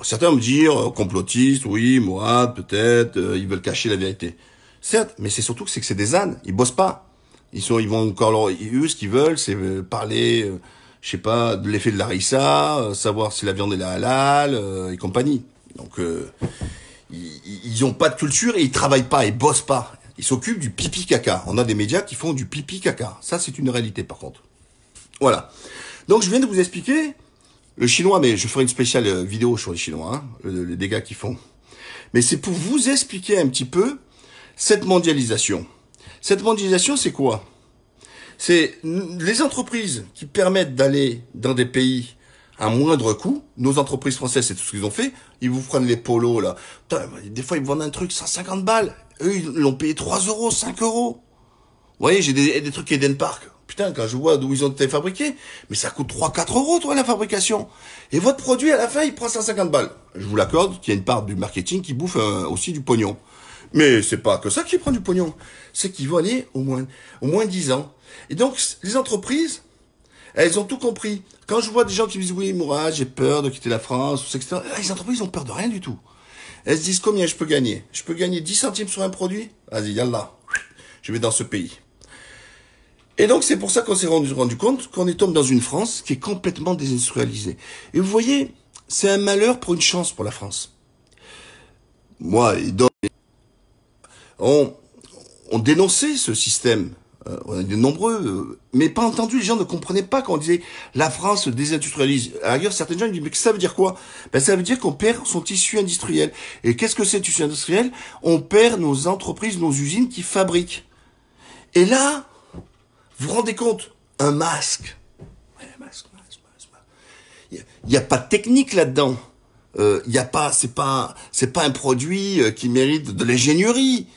certains vont me dire, complotistes, oui, moi, peut-être, ils veulent cacher la vérité. Certes, mais c'est surtout que c'est des ânes, ils bossent pas. Ils vont encore eux, ce qu'ils veulent, c'est parler, je sais pas, de l'effet de la harissa, savoir si la viande est halal, et compagnie. Donc, ils ont pas de culture et ils travaillent pas, ils bossent pas. Ils s'occupent du pipi caca. On a des médias qui font du pipi caca. Ça, c'est une réalité, par contre. Voilà. Donc, je viens de vous expliquer le chinois, mais je ferai une spéciale vidéo sur les Chinois, hein, les dégâts qu'ils font. Mais c'est pour vous expliquer un petit peu cette mondialisation. Cette mondialisation, c'est quoi? C'est les entreprises qui permettent d'aller dans des pays à moindre coût. Nos entreprises françaises, c'est tout ce qu'ils ont fait. Ils vous prennent les polos, là. Putain, des fois, ils vous vendent un truc 150 balles. Eux, ils l'ont payé 3 euros, 5 euros. Vous voyez, j'ai des trucs Eden Park. Putain, quand je vois d'où ils ont été fabriqués, mais ça coûte 3-4 euros, toi, la fabrication. Et votre produit, à la fin, il prend 150 balles. Je vous l'accorde qu'il y a une part du marketing qui bouffe aussi du pognon. Mais c'est pas que ça qui prend du pognon. C'est qu'ils vont aller au moins 10 ans. Et donc, les entreprises, elles ont tout compris. Quand je vois des gens qui me disent, oui, Mourad, j'ai peur de quitter la France, etc. Les entreprises ont peur de rien du tout. Elles se disent, combien je peux gagner? Je peux gagner 10 centimes sur un produit? Vas-y, yallah. Je vais dans ce pays. Et donc, c'est pour ça qu'on s'est rendu compte qu'on est tombé dans une France qui est complètement désindustrialisée. Et vous voyez, c'est un malheur pour une chance pour la France. Moi, et d'autres, on dénonçait ce système. On est nombreux, mais pas entendu. Les gens ne comprenaient pas quand on disait la France se désindustrialise. À la rigueur, certains gens disent, mais ça veut dire quoi? Ben, ça veut dire qu'on perd son tissu industriel. Et qu'est-ce que c'est le tissu industriel? On perd nos entreprises, nos usines qui fabriquent. Et là, vous vous rendez compte? Un masque. Ouais, masque. Il n'y a pas de technique là-dedans. C'est pas un produit qui mérite de l'ingénierie.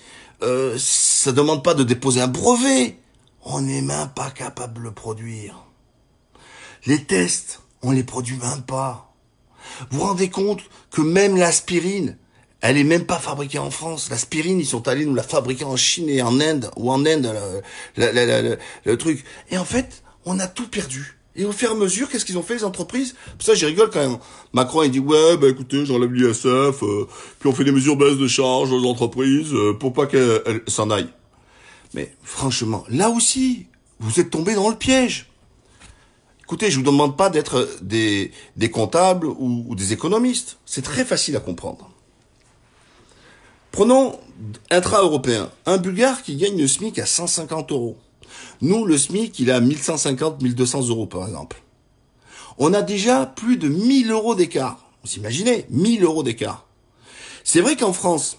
Ça demande pas de déposer un brevet. On n'est même pas capable de le produire. Les tests, on les produit même pas. Vous vous rendez compte que même l'aspirine, elle est même pas fabriquée en France. L'aspirine, ils sont allés nous la fabriquer en Chine et en Inde, le truc. Et en fait, on a tout perdu. Et au fur et à mesure, qu'est-ce qu'ils ont fait, les entreprises? Pour ça, j'y rigole quand même. Macron, il dit, ouais, bah écoutez, j'enlève l'ISF, puis on fait des mesures baisse de charges aux entreprises, pour pas qu'elles s'en aillent. Mais franchement, là aussi, vous êtes tombés dans le piège. Écoutez, je vous demande pas d'être des comptables ou des économistes. C'est très facile à comprendre. Prenons intra-européen. Un Bulgare qui gagne le SMIC à 150 euros. Nous, le SMIC, il est à 1150, 1200 euros, par exemple. On a déjà plus de 1000 euros d'écart. Vous imaginez, 1000 euros d'écart. C'est vrai qu'en France,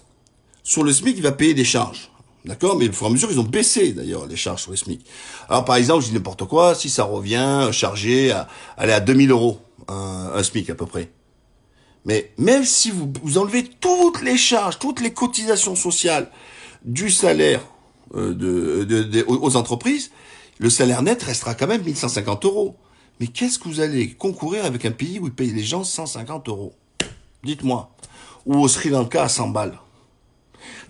sur le SMIC, il va payer des charges. D'accord? Mais au fur et à mesure, ils ont baissé, d'ailleurs, les charges sur le SMIC. Alors, par exemple, je dis n'importe quoi, si ça revient chargé à aller à 2000 euros, un SMIC à peu près. Mais même si vous enlevez toutes les charges, toutes les cotisations sociales du salaire aux entreprises, le salaire net restera quand même 1150 euros. Mais qu'est-ce que vous allez concourir avec un pays où ils payent les gens 150 euros? Dites-moi. Ou au Sri Lanka à 100 balles.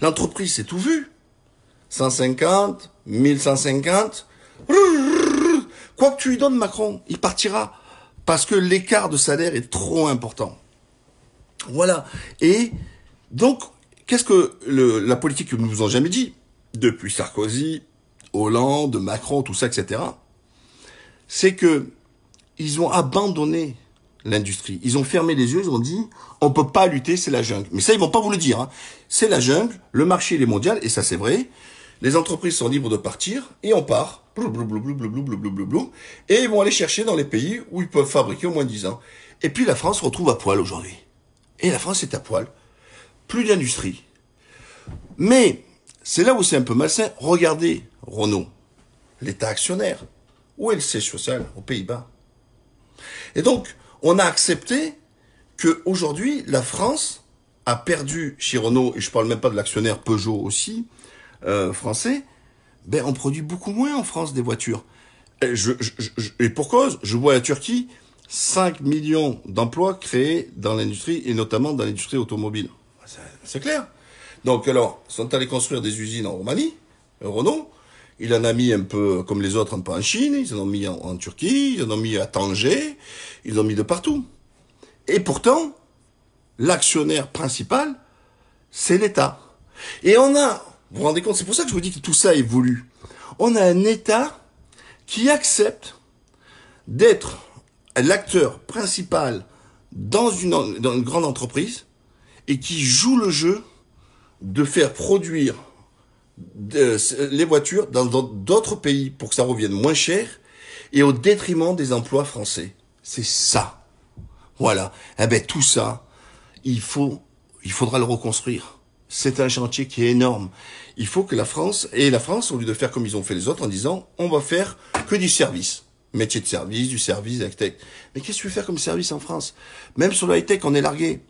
L'entreprise, c'est tout vu. 150, 1150. Quoi que tu lui donnes, Macron, il partira. Parce que l'écart de salaire est trop important. Voilà. Et donc, qu'est-ce que la politique que nous vous ont jamais dit, depuis Sarkozy, Hollande, Macron, tout ça, etc., c'est que ils ont abandonné l'industrie. Ils ont fermé les yeux, ils ont dit, on peut pas lutter, c'est la jungle. Mais ça, ils vont pas vous le dire. Hein. C'est la jungle, le marché, il est mondial, et ça, c'est vrai. Les entreprises sont libres de partir, et on part. Et ils vont aller chercher dans les pays où ils peuvent fabriquer au moins 10 ans. Et puis la France se retrouve à poil aujourd'hui. Et la France est à poil. Plus d'industrie. Mais, c'est là où c'est un peu malsain. Regardez, Renault, l'État actionnaire. Où est le siège social? Aux Pays-Bas. Et donc, on a accepté que aujourd'hui, la France a perdu chez Renault, et je parle même pas de l'actionnaire Peugeot aussi, français, ben on produit beaucoup moins en France des voitures. Et pour cause, je vois la Turquie, 5 millions d'emplois créés dans l'industrie, et notamment dans l'industrie automobile. C'est clair. Donc alors, ils sont allés construire des usines en Roumanie, Renault, il en a mis un peu, comme les autres, un peu en Chine, ils en ont mis en Turquie, ils en ont mis à Tanger, ils en ont mis de partout. Et pourtant, l'actionnaire principal, c'est l'État. Et on a, vous vous rendez compte, c'est pour ça que je vous dis que tout ça évolue. On a un État qui accepte d'être l'acteur principal dans une grande entreprise et qui joue le jeu de faire produire les voitures dans d'autres pays pour que ça revienne moins cher et au détriment des emplois français. C'est ça. Voilà. Eh ben, tout ça, il faudra le reconstruire. C'est un chantier qui est énorme. Il faut que la France, au lieu de faire comme ils ont fait les autres en disant, on va faire que du service. Métier de service, du service, high-tech. Mais qu'est-ce que tu veux faire comme service en France? Même sur le high-tech, on est largué.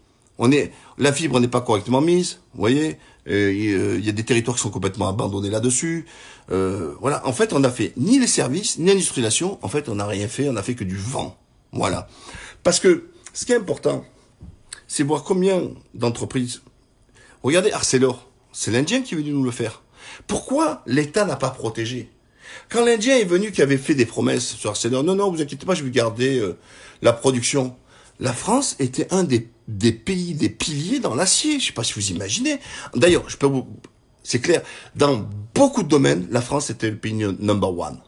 La fibre n'est pas correctement mise, vous voyez. Il y a des territoires qui sont complètement abandonnés là-dessus. Voilà. En fait, on n'a fait ni les services, ni l'industrialisation. En fait, on n'a rien fait. On n'a fait que du vent. Voilà. Parce que ce qui est important, c'est voir combien d'entreprises. Regardez Arcelor. C'est l'Indien qui est venu nous le faire. Pourquoi l'État n'a pas protégé? Quand l'Indien est venu, qui avait fait des promesses sur Arcelor, non, vous inquiétez pas, je vais garder la production. La France était un des pays, des piliers dans l'acier. Je sais pas si vous imaginez. D'ailleurs, c'est clair, dans beaucoup de domaines, la France était le pays number one.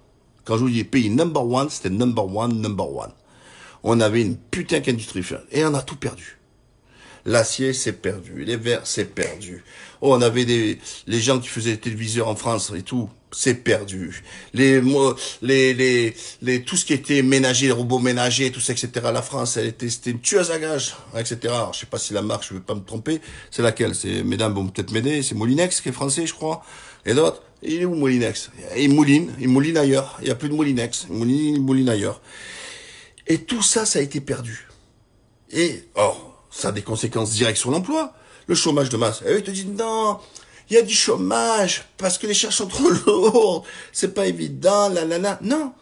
Quand je vous dis pays number one, c'était number one. On avait une putain qu'industrie et on a tout perdu. L'acier, c'est perdu. Les verres, c'est perdu. Oh, on avait les gens qui faisaient les téléviseurs en France et tout, c'est perdu. Tout ce qui était ménager, les robots ménagers, tout ça, etc. La France, c'était une tueuse à gages, etc. Alors, je sais pas si la marque, je vais pas me tromper. C'est laquelle? Mesdames vont peut-être m'aider. C'est Molinex qui est français, je crois. Et d'autres. Il est où Molinex? Il mouline ailleurs. Il y a plus de Molinex. Il mouline ailleurs. Et tout ça, ça a été perdu. Et, ça a des conséquences directes sur l'emploi. Le chômage de masse. Et eux, ils te disent, non, il y a du chômage, parce que les charges sont trop lourdes, c'est pas évident, Non.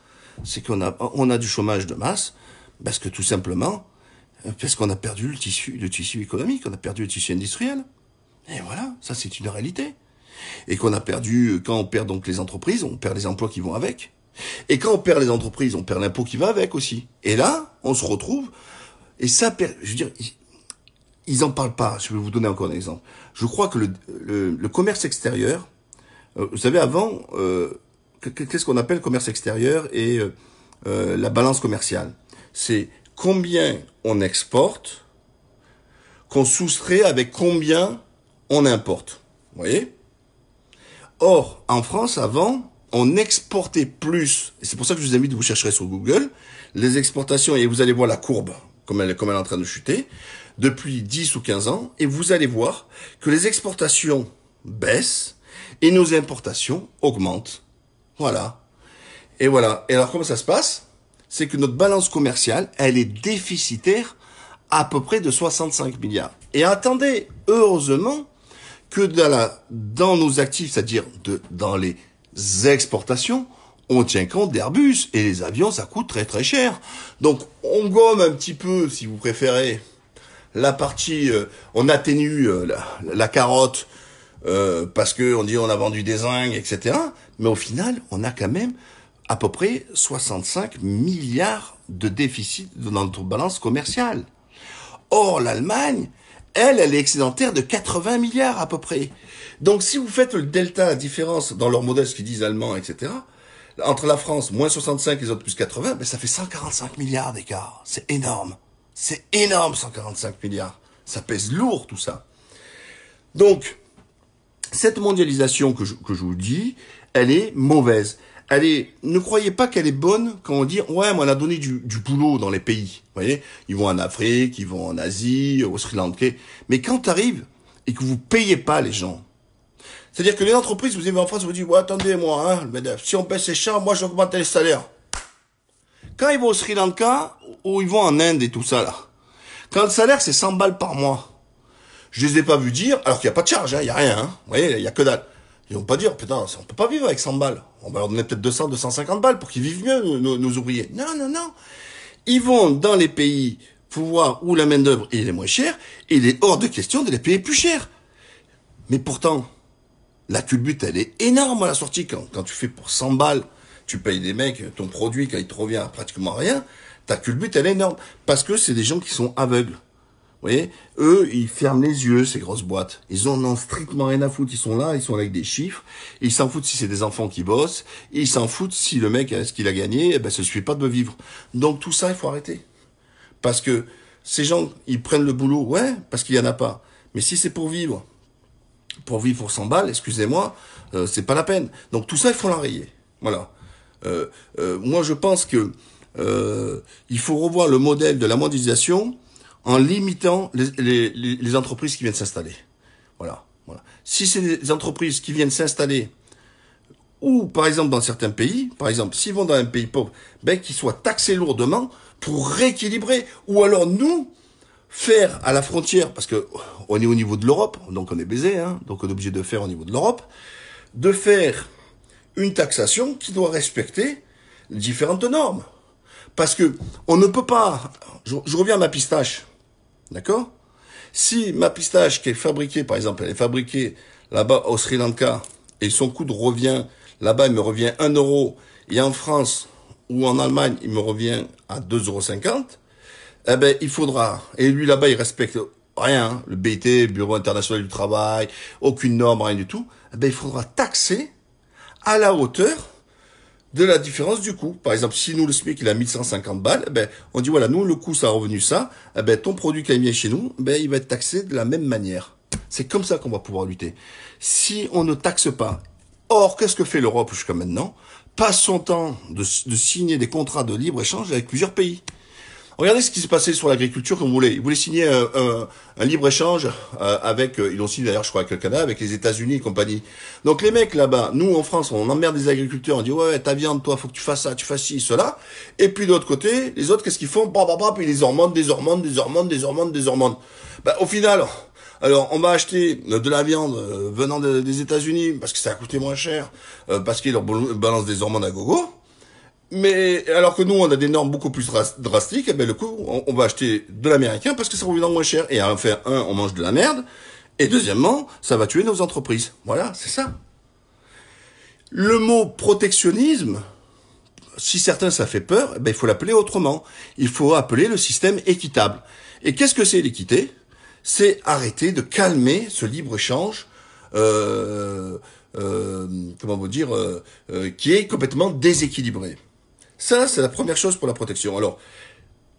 C'est qu'on a du chômage de masse, parce que tout simplement, parce qu'on a perdu le tissu économique, on a perdu le tissu industriel. Et voilà, ça c'est une réalité. Et quand on perd donc les entreprises, on perd les emplois qui vont avec. Et quand on perd les entreprises, on perd l'impôt qui va avec aussi. Et là, on se retrouve, et ça, je veux dire, ils en parlent pas. Je vais vous donner encore un exemple. Je crois que le commerce extérieur, vous savez, avant, qu'est-ce qu'on appelle commerce extérieur et la balance commerciale? C'est combien on exporte, qu'on soustrait avec combien on importe. Vous voyez? Or, en France, avant, on exportait plus. Et c'est pour ça que je vous invite, vous chercherez sur Google, les exportations, et vous allez voir la courbe, comme elle est en train de chuter, depuis 10 ou 15 ans, et vous allez voir que les exportations baissent et nos importations augmentent. Voilà. Et voilà. Et alors, comment ça se passe? C'est que notre balance commerciale, elle est déficitaire à peu près de 65 milliards. Et attendez, heureusement que dans nos actifs, c'est-à-dire dans les exportations, on tient compte d'Airbus. Et les avions, ça coûte très très cher. Donc, on gomme un petit peu, si vous préférez, la partie, on atténue la carotte parce que on dit on a vendu des zincs, etc. Mais au final, on a quand même à peu près 65 milliards de déficit dans notre balance commerciale. Or, l'Allemagne, elle est excédentaire de 80 milliards à peu près. Donc, si vous faites le delta, la différence dans leur modèle, ce qu'ils disent allemand, etc., entre la France, moins 65 et les autres plus 80, ben ça fait 145 milliards d'écart. C'est énorme. C'est énorme, 145 milliards. Ça pèse lourd, tout ça. Donc, cette mondialisation que je vous dis, elle est mauvaise. Ne croyez pas qu'elle est bonne quand on dit, ouais, mais on a donné du boulot dans les pays. Vous voyez, ils vont en Afrique, ils vont en Asie, au Sri Lanka. Mais quand tu arrives et que vous payez pas les gens, c'est-à-dire que les entreprises, vous arrivez en France, vous dites, ouais, attendez, moi, le MEDEF, si on baisse les charges, moi, j'augmente les salaires. Quand ils vont au Sri Lanka, ou ils vont en Inde et tout ça, là, quand le salaire, c'est 100 balles par mois, je les ai pas vus dire, alors qu'il n'y a pas de charge, il y a rien, hein. Vous voyez, il y a que dalle. Ils vont pas dire, putain, on peut pas vivre avec 100 balles. On va leur donner peut-être 200, 250 balles pour qu'ils vivent mieux, nos ouvriers. Non. Ils vont dans les pays pour voir où la main-d'œuvre est moins chère, et il est hors de question de les payer plus cher. Mais pourtant, la culbute, elle est énorme à la sortie. Quand tu fais pour 100 balles, tu payes des mecs, ton produit, quand il te revient à pratiquement rien, ta culbute, elle est énorme. Parce que c'est des gens qui sont aveugles. Vous voyez, eux, ils ferment les yeux, ces grosses boîtes. Ils en ont strictement rien à foutre. Ils sont là avec des chiffres. Ils s'en foutent si c'est des enfants qui bossent. Ils s'en foutent si le mec, ce qu'il a gagné, eh ben, ça suffit pas de vivre. Donc tout ça, il faut arrêter. Parce que ces gens, ils prennent le boulot, ouais, parce qu'il y en a pas. Mais si c'est pour vivre pour 100 balles, excusez-moi, c'est pas la peine. Donc tout ça, il faut l'enrayer. Voilà. Moi, je pense que il faut revoir le modèle de la mondialisation en limitant les entreprises qui viennent s'installer. Voilà. Si c'est des entreprises qui viennent s'installer Ou, par exemple, dans certains pays, par exemple, s'ils vont dans un pays pauvre, ben, qu'ils soient taxés lourdement pour rééquilibrer. Ou alors, nous, faire à la frontière, parce que on est au niveau de l'Europe, donc on est baisé, hein, donc on est obligé de faire au niveau de l'Europe, de faire une taxation qui doit respecter différentes normes. Parce que on ne peut pas... Je reviens à ma pistache, d'accord? Si ma pistache qui est fabriquée, par exemple, elle est fabriquée là-bas au Sri Lanka, et son coût de revient, là-bas, il me revient 1 euro, et en France ou en Allemagne, il me revient à 2,50 €, eh ben, il faudra, et lui là-bas, il respecte rien, hein, le BIT, Bureau International du Travail, aucune norme, rien du tout, eh ben, il faudra taxer à la hauteur de la différence du coût. Par exemple, si nous, le SMIC, il a 1150 balles, eh ben, on dit, voilà, nous, le coût, ça a revenu ça, eh ben, ton produit qui vient chez nous, ben, il va être taxé de la même manière. C'est comme ça qu'on va pouvoir lutter. Si on ne taxe pas, or, qu'est-ce que fait l'Europe jusqu'à maintenant? Passe son temps de signer des contrats de libre-échange avec plusieurs pays. Regardez ce qui s'est passé sur l'agriculture comme vous voulez. Ils voulaient signer un libre-échange avec, ils l'ont signé d'ailleurs je crois avec le Canada, avec les États-Unis et compagnie. Donc les mecs là-bas, nous en France, on emmerde les agriculteurs, on dit ouais ta viande, toi faut que tu fasses ça, tu fasses ci, cela. Et puis de l'autre côté, les autres qu'est-ce qu'ils font? Puis ils les hormones, des hormones, des hormones, des hormones, des hormones. Bah au final, alors on va acheter de la viande venant des États-Unis parce que ça a coûté moins cher, parce qu'ils leur balancent des hormones à gogo. Mais alors que nous, on a des normes beaucoup plus drastiques, eh ben le coup, on va acheter de l'américain parce que ça revient moins cher. Et enfin, on mange de la merde. Et deuxièmement, ça va tuer nos entreprises. Voilà, c'est ça. Le mot protectionnisme, si certains ça fait peur, eh ben il faut l'appeler autrement. Il faut appeler le système équitable. Et qu'est-ce que c'est l'équité? C'est arrêter de calmer ce libre-échange, comment vous dire, qui est complètement déséquilibré. Ça, c'est la première chose pour la protection. Alors,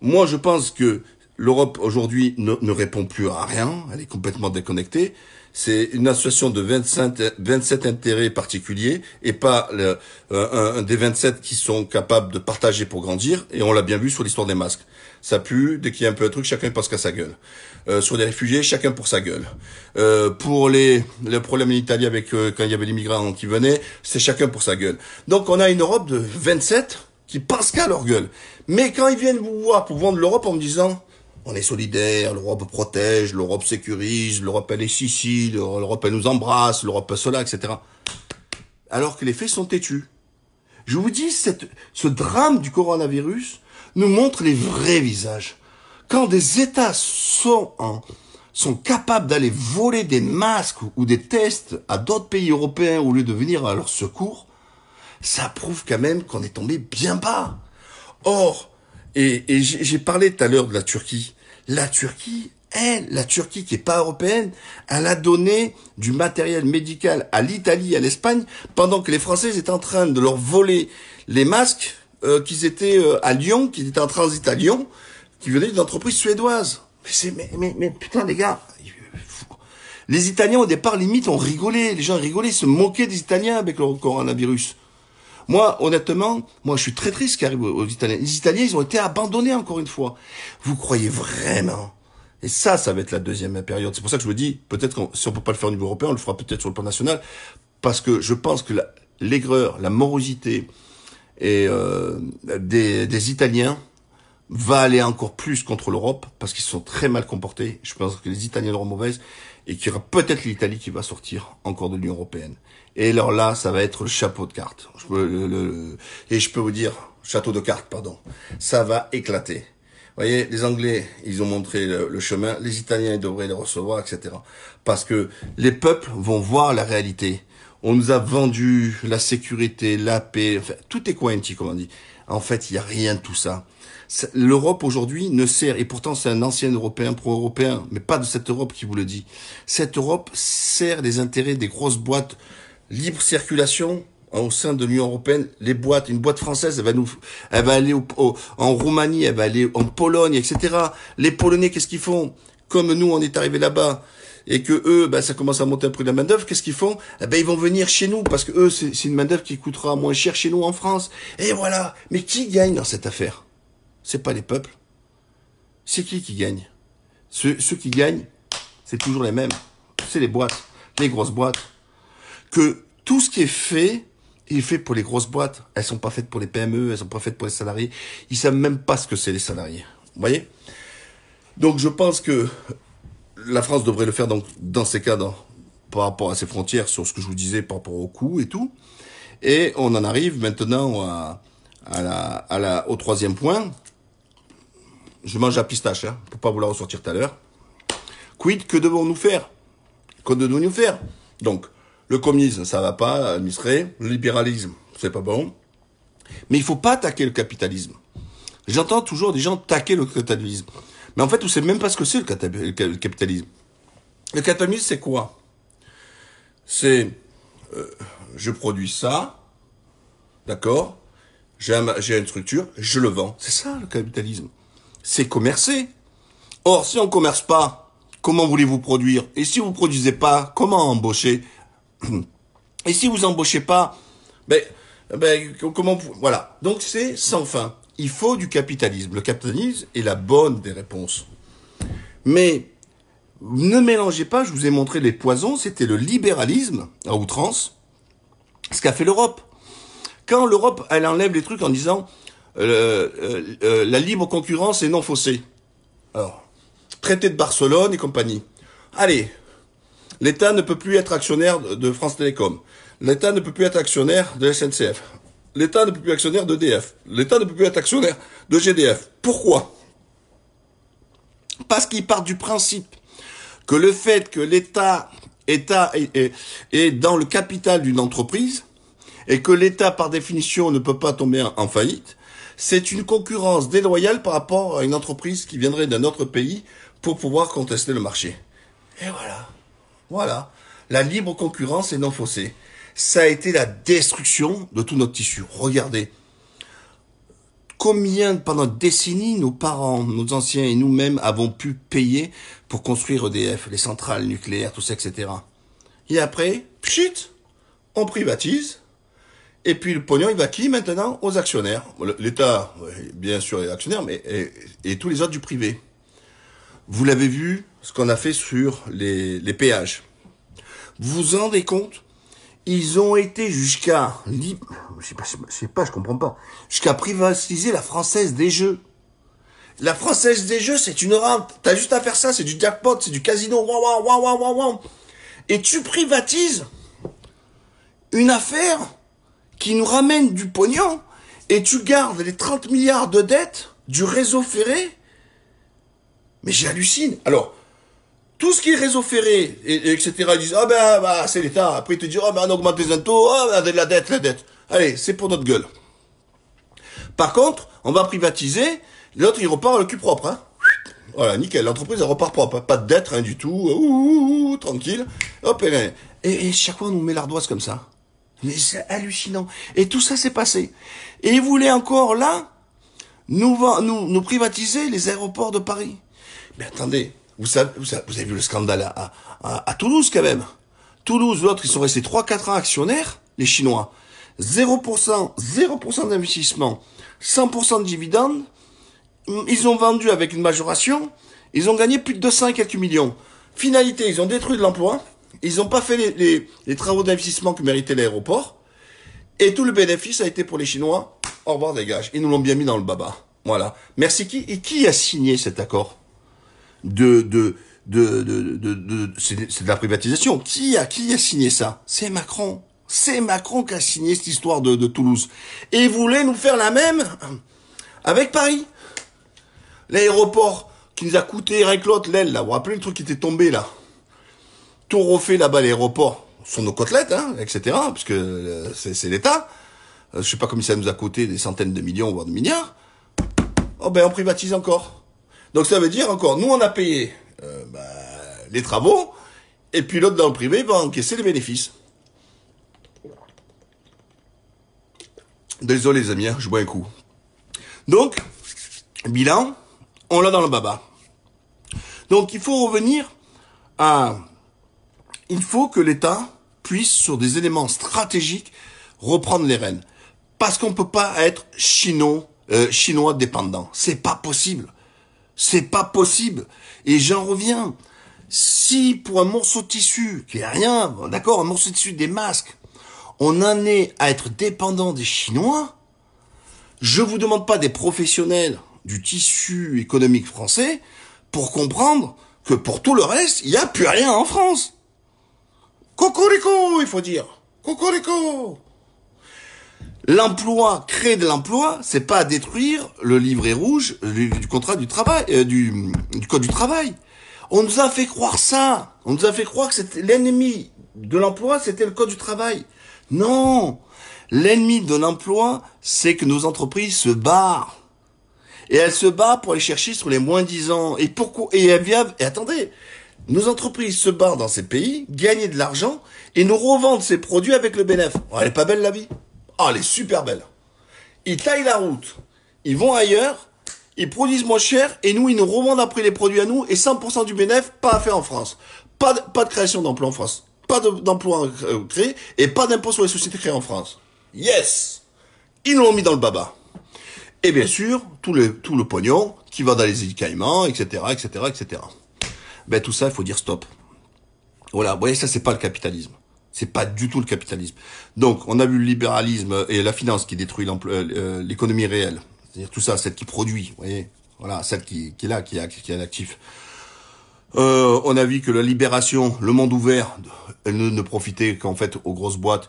moi, je pense que l'Europe, aujourd'hui, ne répond plus à rien. Elle est complètement déconnectée. C'est une association de 27 intérêts particuliers et pas un des 27 qui sont capables de partager pour grandir. Et on l'a bien vu sur l'histoire des masques. Ça pue, dès qu'il y a un peu de truc, chacun pense qu'à sa gueule. Sur les réfugiés, chacun pour sa gueule. Pour les problèmes en Italie avec quand il y avait les migrants qui venaient, c'est chacun pour sa gueule. Donc on a une Europe de 27 qui pensent qu'à leur gueule. Mais quand ils viennent vous voir pour vendre l'Europe en me disant on est solidaire, l'Europe protège, l'Europe sécurise, l'Europe elle est si, l'Europe elle nous embrasse, l'Europe cela, etc. Alors que les faits sont têtus. Je vous dis, ce drame du coronavirus nous montre les vrais visages. Quand des États sont capables d'aller voler des masques ou des tests à d'autres pays européens au lieu de venir à leur secours, ça prouve quand même qu'on est tombé bien bas. Or, et j'ai parlé tout à l'heure de la Turquie. La Turquie qui est pas européenne, elle a donné du matériel médical à l'Italie, à l'Espagne, pendant que les Français étaient en train de leur voler les masques qu'ils étaient à Lyon, qui étaient en transit à Lyon, qui venaient d'une entreprise suédoise. Mais putain les gars, les Italiens au départ limite ont rigolé, les gens rigolaient, se moquaient des Italiens avec le coronavirus. Moi, honnêtement, je suis très triste ce qui arrive aux Italiens. Les Italiens, ils ont été abandonnés encore une fois. Vous croyez vraiment? Et ça va être la deuxième période. C'est pour ça que je me dis, peut-être que si on peut pas le faire au niveau européen, on le fera peut-être sur le plan national, parce que je pense que l'aigreur, la morosité et des Italiens va aller encore plus contre l'Europe, parce qu'ils sont très mal comportés. Je pense que les Italiens auront mauvaise, et qu'il y aura peut-être l'Italie qui va sortir encore de l'Union européenne. Et alors là, ça va être le chapeau de cartes. Et je peux vous dire, château de cartes, pardon. Ça va éclater. Vous voyez, les Anglais, ils ont montré le chemin. Les Italiens, ils devraient les recevoir, etc. Parce que les peuples vont voir la réalité. On nous a vendu la sécurité, la paix, enfin, tout est quanti, comme on dit. En fait, il n'y a rien de tout ça. L'Europe aujourd'hui ne sert, et pourtant c'est un ancien Européen pro-européen, mais pas de cette Europe qui vous le dit. Cette Europe sert les intérêts des grosses boîtes, libre circulation au sein de l'Union européenne. Les boîtes, une boîte française, elle va aller en Roumanie, elle va aller en Pologne, etc. Les Polonais, qu'est-ce qu'ils font? Comme nous, on est arrivé là-bas, et que eux, ça commence à monter un prix de la main-d'œuvre, qu'est-ce qu'ils font? Ils vont venir chez nous, parce que eux, c'est une main-d'œuvre qui coûtera moins cher chez nous en France. Et voilà. Mais qui gagne dans cette affaire? C'est pas les peuples. C'est qui gagne? Ceux qui gagnent, c'est toujours les mêmes. C'est les boîtes, les grosses boîtes. Que tout ce qui est fait Il est fait pour les grosses boîtes. Elles sont pas faites pour les PME, elles sont pas faites pour les salariés. Ils savent même pas ce que c'est les salariés. Vous voyez? Donc je pense que la France devrait le faire donc dans ces cas par rapport à ses frontières, sur ce que je vous disais par rapport au coût et tout. Et on en arrive maintenant au troisième point. Je mange la pistache, hein, pour pas vous la ressortir tout à l'heure. Quid, que devons-nous faire? Que devons-nous faire? Donc, le communisme, ça va pas administrer. Le libéralisme, c'est pas bon. Mais il faut pas attaquer le capitalisme. J'entends toujours des gens attaquer le capitalisme. Mais en fait, on sait même pas ce que c'est le capitalisme. Le capitalisme, c'est quoi? C'est, je produis ça, d'accord? J'ai une structure, je le vends. C'est ça, le capitalisme. C'est commercer. Or, si on commerce pas, comment voulez-vous produire? Et si vous produisez pas, comment embaucher? Et si vous embauchez pas, comment, voilà. Donc c'est sans fin. Il faut du capitalisme. Le capitalisme est la bonne des réponses. Mais ne mélangez pas, je vous ai montré les poisons, c'était le libéralisme à outrance, ce qu'a fait l'Europe. Quand l'Europe, elle enlève les trucs en disant la libre concurrence est non faussée. Alors, traité de Barcelone et compagnie. Allez, l'État ne peut plus être actionnaire de France Télécom. L'État ne peut plus être actionnaire de SNCF. L'État ne peut plus être actionnaire d'EDF. L'État ne peut plus être actionnaire de GDF. Pourquoi? Parce qu'ils partent du principe que le fait que l'État est dans le capital d'une entreprise et que l'État, par définition, ne peut pas tomber en faillite, c'est une concurrence déloyale par rapport à une entreprise qui viendrait d'un autre pays pour pouvoir contester le marché. Et voilà. Voilà. La libre concurrence est non faussée. Ça a été la destruction de tout notre tissu. Regardez. Combien, pendant des décennies, nos parents, nos anciens et nous-mêmes avons pu payer pour construire EDF, les centrales nucléaires, tout ça, etc. Et après, pchit, on privatise. Et puis le pognon, il va qui maintenant? Aux actionnaires. L'État, bien sûr, est actionnaire, mais et tous les autres du privé. Vous l'avez vu, ce qu'on a fait sur les péages. Vous vous rendez compte? Ils ont été jusqu'à, je comprends pas, jusqu'à privatiser la Française des Jeux. La Française des Jeux, c'est une rente. T'as juste à faire ça, c'est du jackpot, c'est du casino. Waouh, waouh, waouh, waouh, waouh. Et tu privatises une affaire qui nous ramène du pognon et tu gardes les 30 milliards de dettes du réseau ferré. Mais j'hallucine. Alors, tout ce qui est réseau ferré, etc., ils disent, c'est l'État. Après, ils te disent, on augmente les impôts, la dette. Allez, c'est pour notre gueule. Par contre, on va privatiser, l'autre, il repart le cul propre, hein. Voilà, nickel, l'entreprise, elle repart propre, hein. Pas de dette, rien du tout, tranquille. Hop, et chaque fois, on nous met l'ardoise comme ça. Mais c'est hallucinant. Et tout ça s'est passé. Et ils voulaient encore, là, nous privatiser les aéroports de Paris. Mais attendez, vous avez vu le scandale à Toulouse, quand même. Toulouse, l'autre, ils sont restés 3-4 ans actionnaires, les Chinois. 0% d'investissement, 100% de dividendes. Ils ont vendu avec une majoration. Ils ont gagné plus de 200 et quelques millions. Finalité, ils ont détruit de l'emploi. Ils n'ont pas fait les travaux d'investissement que méritait l'aéroport. Et tout le bénéfice a été pour les Chinois. Au revoir, dégage. Ils nous l'ont bien mis dans le baba. Voilà. Merci qui? Et qui a signé cet accord? C'est de la privatisation. Qui a signé ça? C'est Macron. C'est Macron qui a signé cette histoire de Toulouse. Et il voulait nous faire la même avec Paris. L'aéroport qui nous a coûté rien que l'autre, l'aile, là. Vous vous rappelez le truc qui était tombé, là? Tout refait là-bas, l'aéroport, sur nos côtelettes, hein, etc., puisque c'est l'État. Je sais pas combien ça nous a coûté, des centaines de millions, voire de milliards. Oh ben, on privatise encore. Donc ça veut dire encore, nous on a payé les travaux, et puis l'autre dans le privé va encaisser les bénéfices. Désolé les amis, hein, je bois un coup. Donc, bilan, on l'a dans le baba. Donc il faut revenir à... Il faut que l'État puisse, sur des éléments stratégiques, reprendre les rênes. Parce qu'on ne peut pas être chinois dépendant. C'est pas possible. C'est pas possible. Et j'en reviens. Si pour un morceau de tissu, qui est rien, d'accord, un morceau de tissu, des masques, on en est à être dépendant des Chinois. Je vous demande pas des professionnels du tissu économique français pour comprendre que pour tout le reste, il n'y a plus rien en France. Cocorico, il faut dire. Cocorico. L'emploi, créer de l'emploi, c'est pas détruire le livret rouge du contrat du travail, du code du travail. On nous a fait croire ça. On nous a fait croire que c'était l'ennemi de l'emploi, c'était le code du travail. Non. L'ennemi de l'emploi, c'est que nos entreprises se barrent. Et elles se barrent pour aller chercher sur les moins-disants. Et pourquoi? Et attendez. Nos entreprises se barrent dans ces pays, gagnent de l'argent, et nous revendent ces produits avec le bénéfice. Oh, elle est pas belle la vie? Oh, elle est super belle. Ils taillent la route. Ils vont ailleurs, ils produisent moins cher, et nous, ils nous revendent après les produits à nous, et 100% du bénéfice, pas fait en France. Pas de création d'emplois en France. Pas d'emplois créés, et pas d'impôt sur les sociétés créées en France. Yes! Ils nous l'ont mis dans le baba. Et bien sûr, tout le pognon qui va dans les îles Caïmans, etc., etc., etc. Ben, tout ça, il faut dire stop. Voilà. Vous voyez, ça, c'est pas le capitalisme. C'est pas du tout le capitalisme. Donc, on a vu le libéralisme et la finance qui détruit l'économie réelle. C'est-à-dire tout ça, celle qui produit, vous voyez. Voilà, celle qui est là, qui est actif. On a vu que la libération, le monde ouvert, elle ne profitait qu'en fait aux grosses boîtes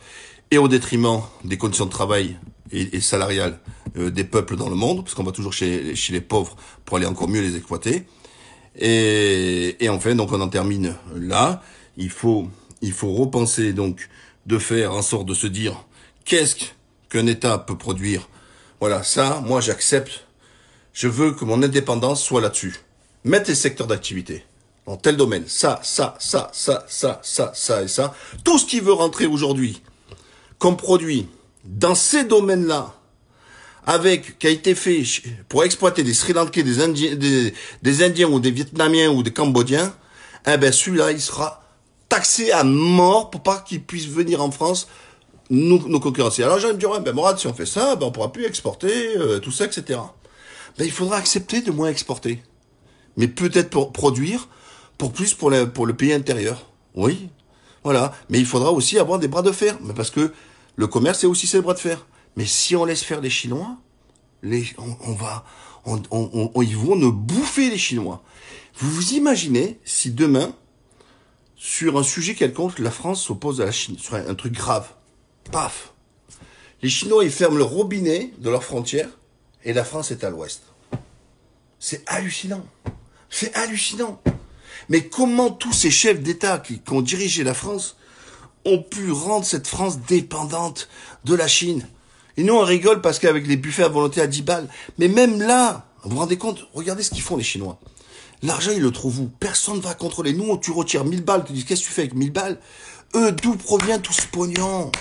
et au détriment des conditions de travail et salariales des peuples dans le monde, parce qu'on va toujours chez les pauvres pour aller encore mieux les exploiter. Et enfin, donc on en termine là. Il faut repenser donc de faire en sorte de se dire qu'est-ce qu'un État peut produire. Voilà, ça, moi j'accepte. Je veux que mon indépendance soit là-dessus. Mettre les secteurs d'activité dans tel domaine, ça et ça. Tout ce qui veut rentrer aujourd'hui comme produit dans ces domaines-là, qui a été fait pour exploiter des Sri Lankais, des Indiens ou des Vietnamiens ou des Cambodgiens, eh ben celui-là, il sera taxé à mort pour pas qu'il puisse venir en France nous concurrencer. Alors j'ai me dire, ben Morad, si on fait ça, ben on pourra plus exporter, tout ça, etc. Ben il faudra accepter de moins exporter. Mais peut-être pour produire, pour le pays intérieur. Oui, voilà. Mais il faudra aussi avoir des bras de fer. Mais parce que le commerce, c'est aussi ses bras de fer. Mais si on laisse faire les Chinois, ils vont nous bouffer les Chinois. Vous vous imaginez si demain, sur un sujet quelconque, la France s'oppose à la Chine, sur un truc grave. Paf. Les Chinois, ils ferment le robinet de leurs frontières et la France est à l'ouest. C'est hallucinant. C'est hallucinant. Mais comment tous ces chefs d'État qui ont dirigé la France ont pu rendre cette France dépendante de la Chine? Et nous, on rigole parce qu'avec les buffets à volonté à 10 balles. Mais même là, vous vous rendez compte, regardez ce qu'ils font les Chinois. L'argent, ils le trouvent où? Personne ne va contrôler. Nous, tu retires 1000 balles, tu dis qu'est-ce que tu fais avec 1000 balles? Eux, d'où provient tout ce pognon?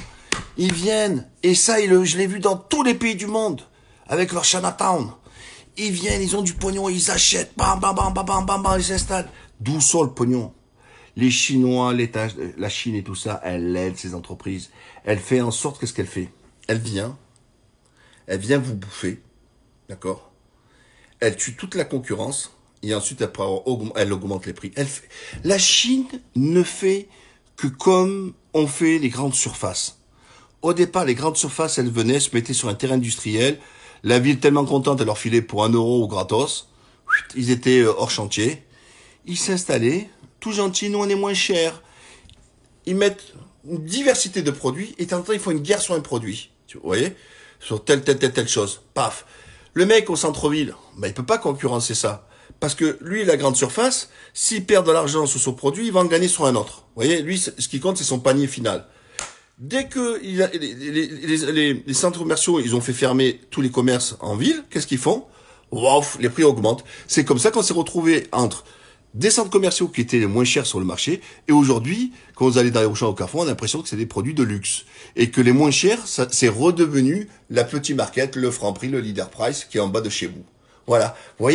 Ils viennent, et ça, je l'ai vu dans tous les pays du monde, avec leur Chinatown. Ils viennent, ils ont du pognon, ils achètent, bam, bam, bam, bam, bam, bam, bam, ils s'installent. D'où sort le pognon? Les Chinois, la Chine et tout ça, elle aide ces entreprises. Elle fait en sorte, qu'est-ce qu'elle fait? Elle vient vous bouffer, d'accord? Elle tue toute la concurrence, et ensuite, après, elle augmente les prix. La Chine ne fait que comme on fait les grandes surfaces. Au départ, les grandes surfaces, elles venaient, se mettaient sur un terrain industriel. La ville tellement contente, elle leur filait pour 1 euro ou gratos. Ils étaient hors chantier. Ils s'installaient, tout gentils, nous on est moins cher. Ils mettent une diversité de produits, et de temps en temps, ils font une guerre sur un produit. Vous voyez? Sur telle chose. Paf. Le mec au centre-ville, ben, il peut pas concurrencer ça. Parce que lui, la grande surface, s'il perd de l'argent sur son produit, il va en gagner sur un autre. Vous voyez? Lui, ce qui compte, c'est son panier final. Dès que les centres commerciaux, ils ont fait fermer tous les commerces en ville, qu'est-ce qu'ils font? Wow, les prix augmentent. C'est comme ça qu'on s'est retrouvé entre des centres commerciaux qui étaient les moins chers sur le marché, et aujourd'hui, quand vous allez dans les Auchan au Carrefour, on a l'impression que c'est des produits de luxe. Et que les moins chers, c'est redevenu la petite market, le Franprix, le Leader Price, qui est en bas de chez vous. Voilà. Vous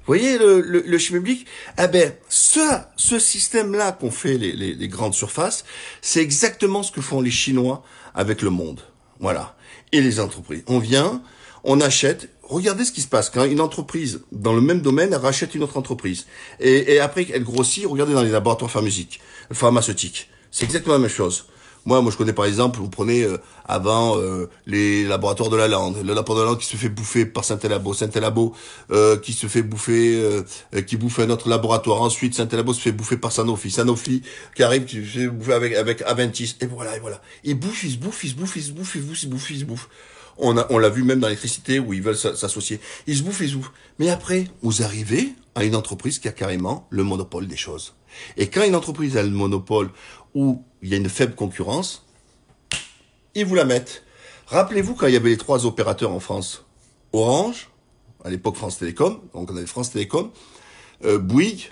voyez le schmilblick? Eh ben, ce système-là qu'ont fait les grandes surfaces, c'est exactement ce que font les Chinois avec le monde. Voilà. Et les entreprises. On vient, on achète. Regardez ce qui se passe quand une entreprise dans le même domaine elle rachète une autre entreprise. Et après elle grossit, regardez dans les laboratoires pharmaceutiques. C'est exactement la même chose. Moi, je connais par exemple, vous prenez avant les laboratoires de la Lande, le laboratoire de la Lande qui se fait bouffer par Saint-Elabo, Saint-Elabo qui se fait bouffer, qui bouffe un autre laboratoire. Ensuite, Saint-Elabo se fait bouffer par Sanofi, Sanofi qui arrive, qui se fait bouffer avec Aventis. Et voilà, et voilà. Ils bouffent, ils se bouffent, ils se bouffent, ils se bouffent, ils se bouffent, ils se bouffent, ils se bouffent. On l'a vu même dans l'électricité où ils veulent s'associer. Ils se bouffent, ils se bouffent. Mais après, vous arrivez à une entreprise qui a carrément le monopole des choses. Et quand une entreprise a le monopole où il y a une faible concurrence, ils vous la mettent. Rappelez-vous quand il y avait les 3 opérateurs en France. Orange, à l'époque France Télécom, donc on avait France Télécom, Bouygues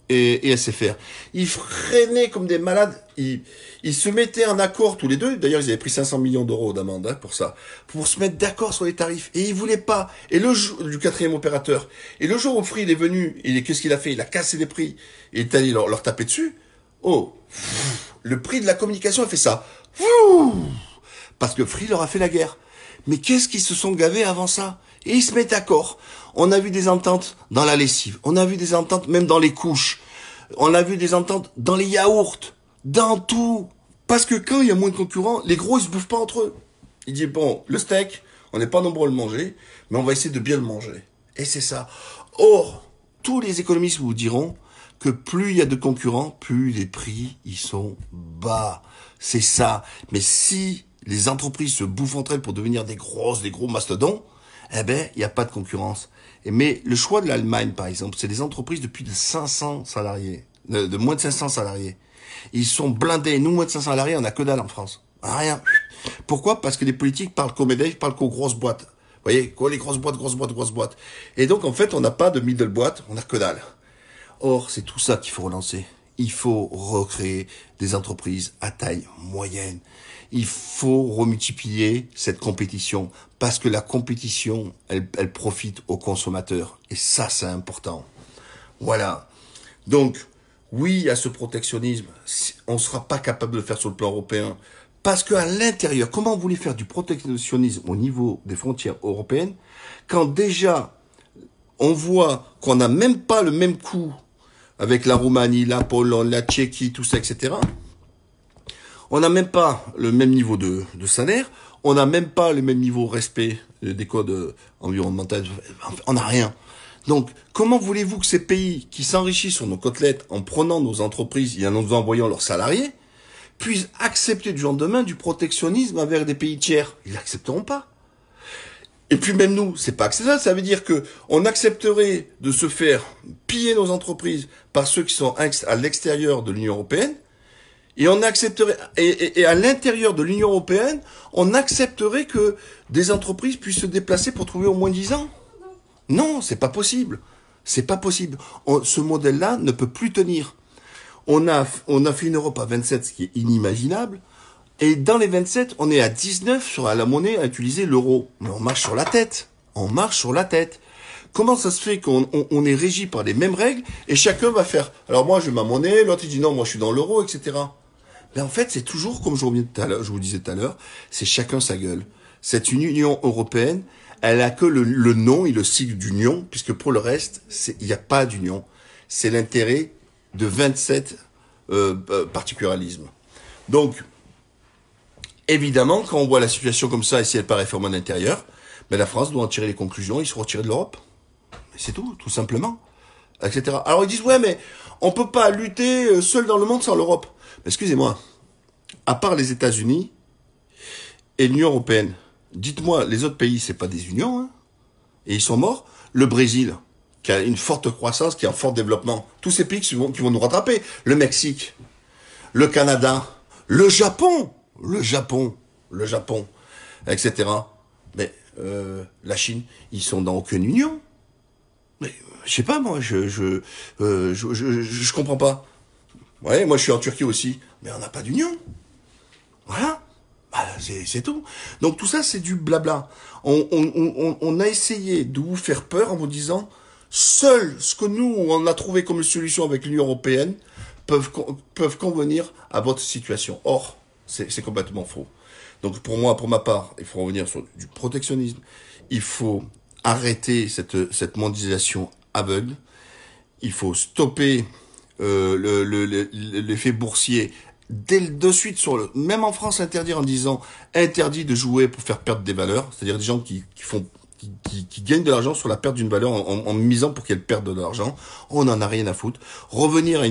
et SFR. Ils freinaient comme des malades. Ils se mettaient en accord tous les deux. D'ailleurs, ils avaient pris 500 millions d'euros d'amende pour ça, pour se mettre d'accord sur les tarifs. Et ils voulaient pas. Et le jour du 4e opérateur. Et le jour où Free il est venu, qu'est-ce qu'il a fait? Il a cassé les prix. Il est allé leur taper dessus. Oh, le prix de la communication a fait ça. Parce que Free leur a fait la guerre. Mais qu'est-ce qu'ils se sont gavés avant ça? Et ils se mettent d'accord. On a vu des ententes dans la lessive. On a vu des ententes même dans les couches. On a vu des ententes dans les yaourts. Dans tout. Parce que quand il y a moins de concurrents, les gros, ils se bouffent pas entre eux. Ils disent, bon, le steak, on n'est pas nombreux à le manger, mais on va essayer de bien le manger. Et c'est ça. Or, tous les économistes vous diront que plus il y a de concurrents, plus les prix, ils sont bas. C'est ça. Mais si les entreprises se bouffent entre elles pour devenir des gros mastodons, eh ben, il n'y a pas de concurrence. Mais le choix de l'Allemagne, par exemple, c'est des entreprises de plus de 500 salariés, de moins de 500 salariés. Ils sont blindés. Nous, moins de 500 salariés, on n'a que dalle en France. Rien. Pourquoi? Parce que les politiques parlent qu'aux MEDEF, parlent qu'aux grosses boîtes. Vous voyez, quoi, les grosses boîtes. Et donc, en fait, on n'a pas de middle boîte, on n'a que dalle. Or, c'est tout ça qu'il faut relancer. Il faut recréer des entreprises à taille moyenne. Il faut remultiplier cette compétition parce que la compétition, elle profite aux consommateurs. Et ça, c'est important. Voilà. Donc, oui, à ce protectionnisme, on ne sera pas capable de le faire sur le plan européen. Parce qu'à l'intérieur, comment vous voulez faire du protectionnisme au niveau des frontières européennes quand déjà on voit qu'on n'a même pas le même coût avec la Roumanie, la Pologne, la Tchéquie, tout ça, etc. On n'a même pas le même niveau de salaire, on n'a même pas le même niveau de respect des codes environnementaux, on n'a rien. Donc, comment voulez-vous que ces pays qui s'enrichissent sur nos côtelettes en prenant nos entreprises et en nous envoyant leurs salariés puissent accepter du jour au lendemain du protectionnisme envers des pays tiers? Ils l'accepteront pas. Et puis même nous, c'est pas acceptable. Ça veut dire que on accepterait de se faire piller nos entreprises par ceux qui sont à l'extérieur de l'Union européenne, et on accepterait et à l'intérieur de l'Union européenne, on accepterait que des entreprises puissent se déplacer pour trouver au moins 10 ans. Non, c'est pas possible. C'est pas possible. Ce modèle-là ne peut plus tenir. On a fait une Europe à 27, ce qui est inimaginable. Et dans les 27, on est à 19 sur la monnaie à utiliser l'euro. Mais on marche sur la tête. On marche sur la tête. Comment ça se fait qu'on est régi par les mêmes règles et chacun va faire, alors moi je ma monnaie, l'autre il dit non, moi je suis dans l'euro, etc. Mais en fait, c'est toujours comme je vous disais tout à l'heure, c'est chacun sa gueule. Cette Union européenne, elle a que le nom et le sigle d'union, puisque pour le reste, il n'y a pas d'union. C'est l'intérêt de 27 particularismes. Donc, évidemment, quand on voit la situation comme ça, et si elle paraît réforme à l'intérieur, ben la France doit en tirer les conclusions, il se retirer de l'Europe. C'est tout simplement. Etc. Alors ils disent, ouais, mais on peut pas lutter seul dans le monde sans l'Europe. Mais excusez-moi, à part les États-Unis et l'Union européenne, dites-moi, les autres pays, c'est pas des unions, hein, et ils sont morts. Le Brésil, qui a une forte croissance, qui est en fort développement. Tous ces pays qui vont nous rattraper. Le Mexique, le Canada, le Japon, etc. Mais la Chine, ils sont dans aucune union. Mais je sais pas, moi, je comprends pas. Ouais, moi je suis en Turquie aussi, mais on n'a pas d'union. Voilà. Bah, c'est tout. Donc tout ça, c'est du blabla. On a essayé de vous faire peur en vous disant, seul ce que nous, on a trouvé comme solution avec l'Union européenne peuvent convenir à votre situation. Or, c'est complètement faux. Donc pour moi, pour ma part, il faut revenir sur du protectionnisme. Il faut arrêter cette mondialisation aveugle. Il faut stopper l'effet boursier de suite même en France, interdire en disant interdit de jouer pour faire perdre des valeurs, c'est-à-dire des gens qui gagnent de l'argent sur la perte d'une valeur en misant pour qu'elle perde de l'argent. On n'en a rien à foutre. Revenir à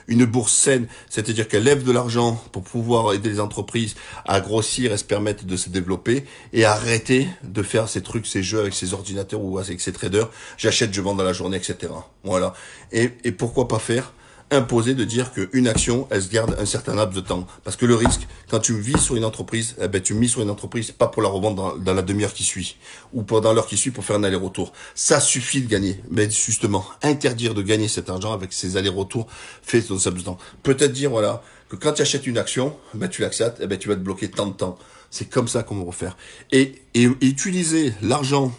une bourse saine, c'est-à-dire qu'elle lève de l'argent pour pouvoir aider les entreprises à grossir et se permettre de se développer, et arrêter de faire ces trucs, ces jeux avec ces ordinateurs ou avec ces traders. J'achète, je vends dans la journée, etc. Voilà. Et pourquoi pas faire imposer de dire qu'une action, elle se garde un certain laps de temps. Parce que le risque, quand tu vis sur une entreprise, eh ben, tu mises sur une entreprise, pas pour la revendre dans la demi-heure qui suit, ou pendant l'heure qui suit pour faire un aller-retour. Ça suffit de gagner. Mais justement, interdire de gagner cet argent avec ces allers-retours fait dans ce laps de temps. Peut-être dire, voilà, que quand tu achètes une action, ben, tu l'acceptes, eh ben, tu vas te bloquer tant de temps. C'est comme ça qu'on va refaire. Et utiliser l'argent,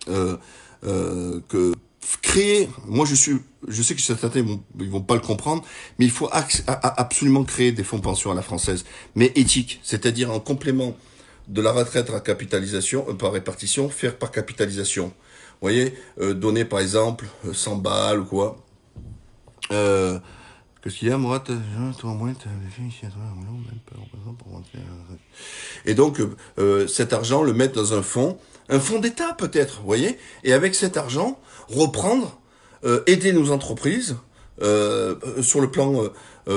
que créer, moi je sais que certains ils vont pas le comprendre, mais il faut absolument créer des fonds de pension à la française, mais éthiques, c'est-à-dire en complément de la retraite à capitalisation, par répartition, faire par capitalisation. Vous voyez, donner par exemple 100 balles ou quoi. Qu'est-ce qu'il y a, moi? Et donc, cet argent, le mettre dans un fonds d'État peut-être, vous voyez. Et avec cet argent, reprendre, aider nos entreprises, sur le plan,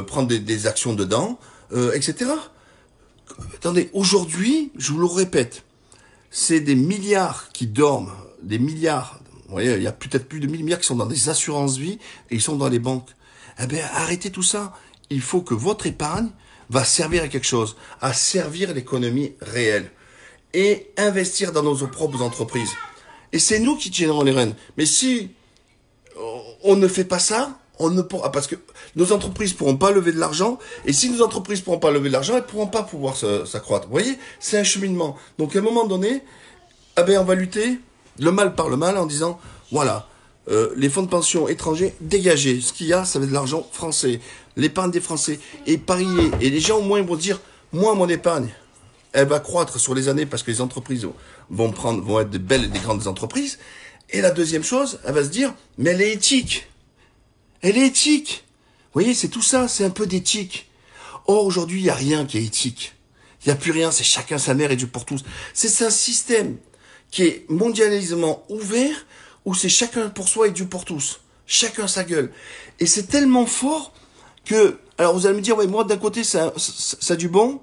prendre des actions dedans, etc. Attendez, aujourd'hui, je vous le répète, c'est des milliards qui dorment, des milliards. Vous voyez, il y a peut-être plus de 1000 milliards qui sont dans des assurances-vie et ils sont dans les banques. Eh bien, arrêtez tout ça. Il faut que votre épargne va servir à quelque chose, à servir l'économie réelle et investir dans nos propres entreprises. Et c'est nous qui tiendrons les rênes. Mais si on ne fait pas ça, on ne pourra, parce que nos entreprises pourront pas lever de l'argent, et si nos entreprises pourront pas lever de l'argent, elles pourront pas pouvoir s'accroître. Vous voyez, c'est un cheminement. Donc à un moment donné, eh ben on va lutter le mal par le mal en disant, voilà, les fonds de pension étrangers, dégagés. Ce qu'il y a, ça va être de l'argent français, l'épargne des Français, et parier. Et les gens au moins vont dire, moi mon épargne, elle va croître sur les années parce que les entreprises vont être des belles et des grandes entreprises. Et la deuxième chose, elle va se dire, mais elle est éthique. Elle est éthique. Vous voyez, c'est tout ça, c'est un peu d'éthique. Or, aujourd'hui, il n'y a rien qui est éthique. Il n'y a plus rien, c'est chacun sa mère et Dieu pour tous. C'est un système qui est mondialement ouvert, où c'est chacun pour soi et Dieu pour tous. Chacun sa gueule. Et c'est tellement fort que, alors vous allez me dire, ouais, moi d'un côté, ça a du bon,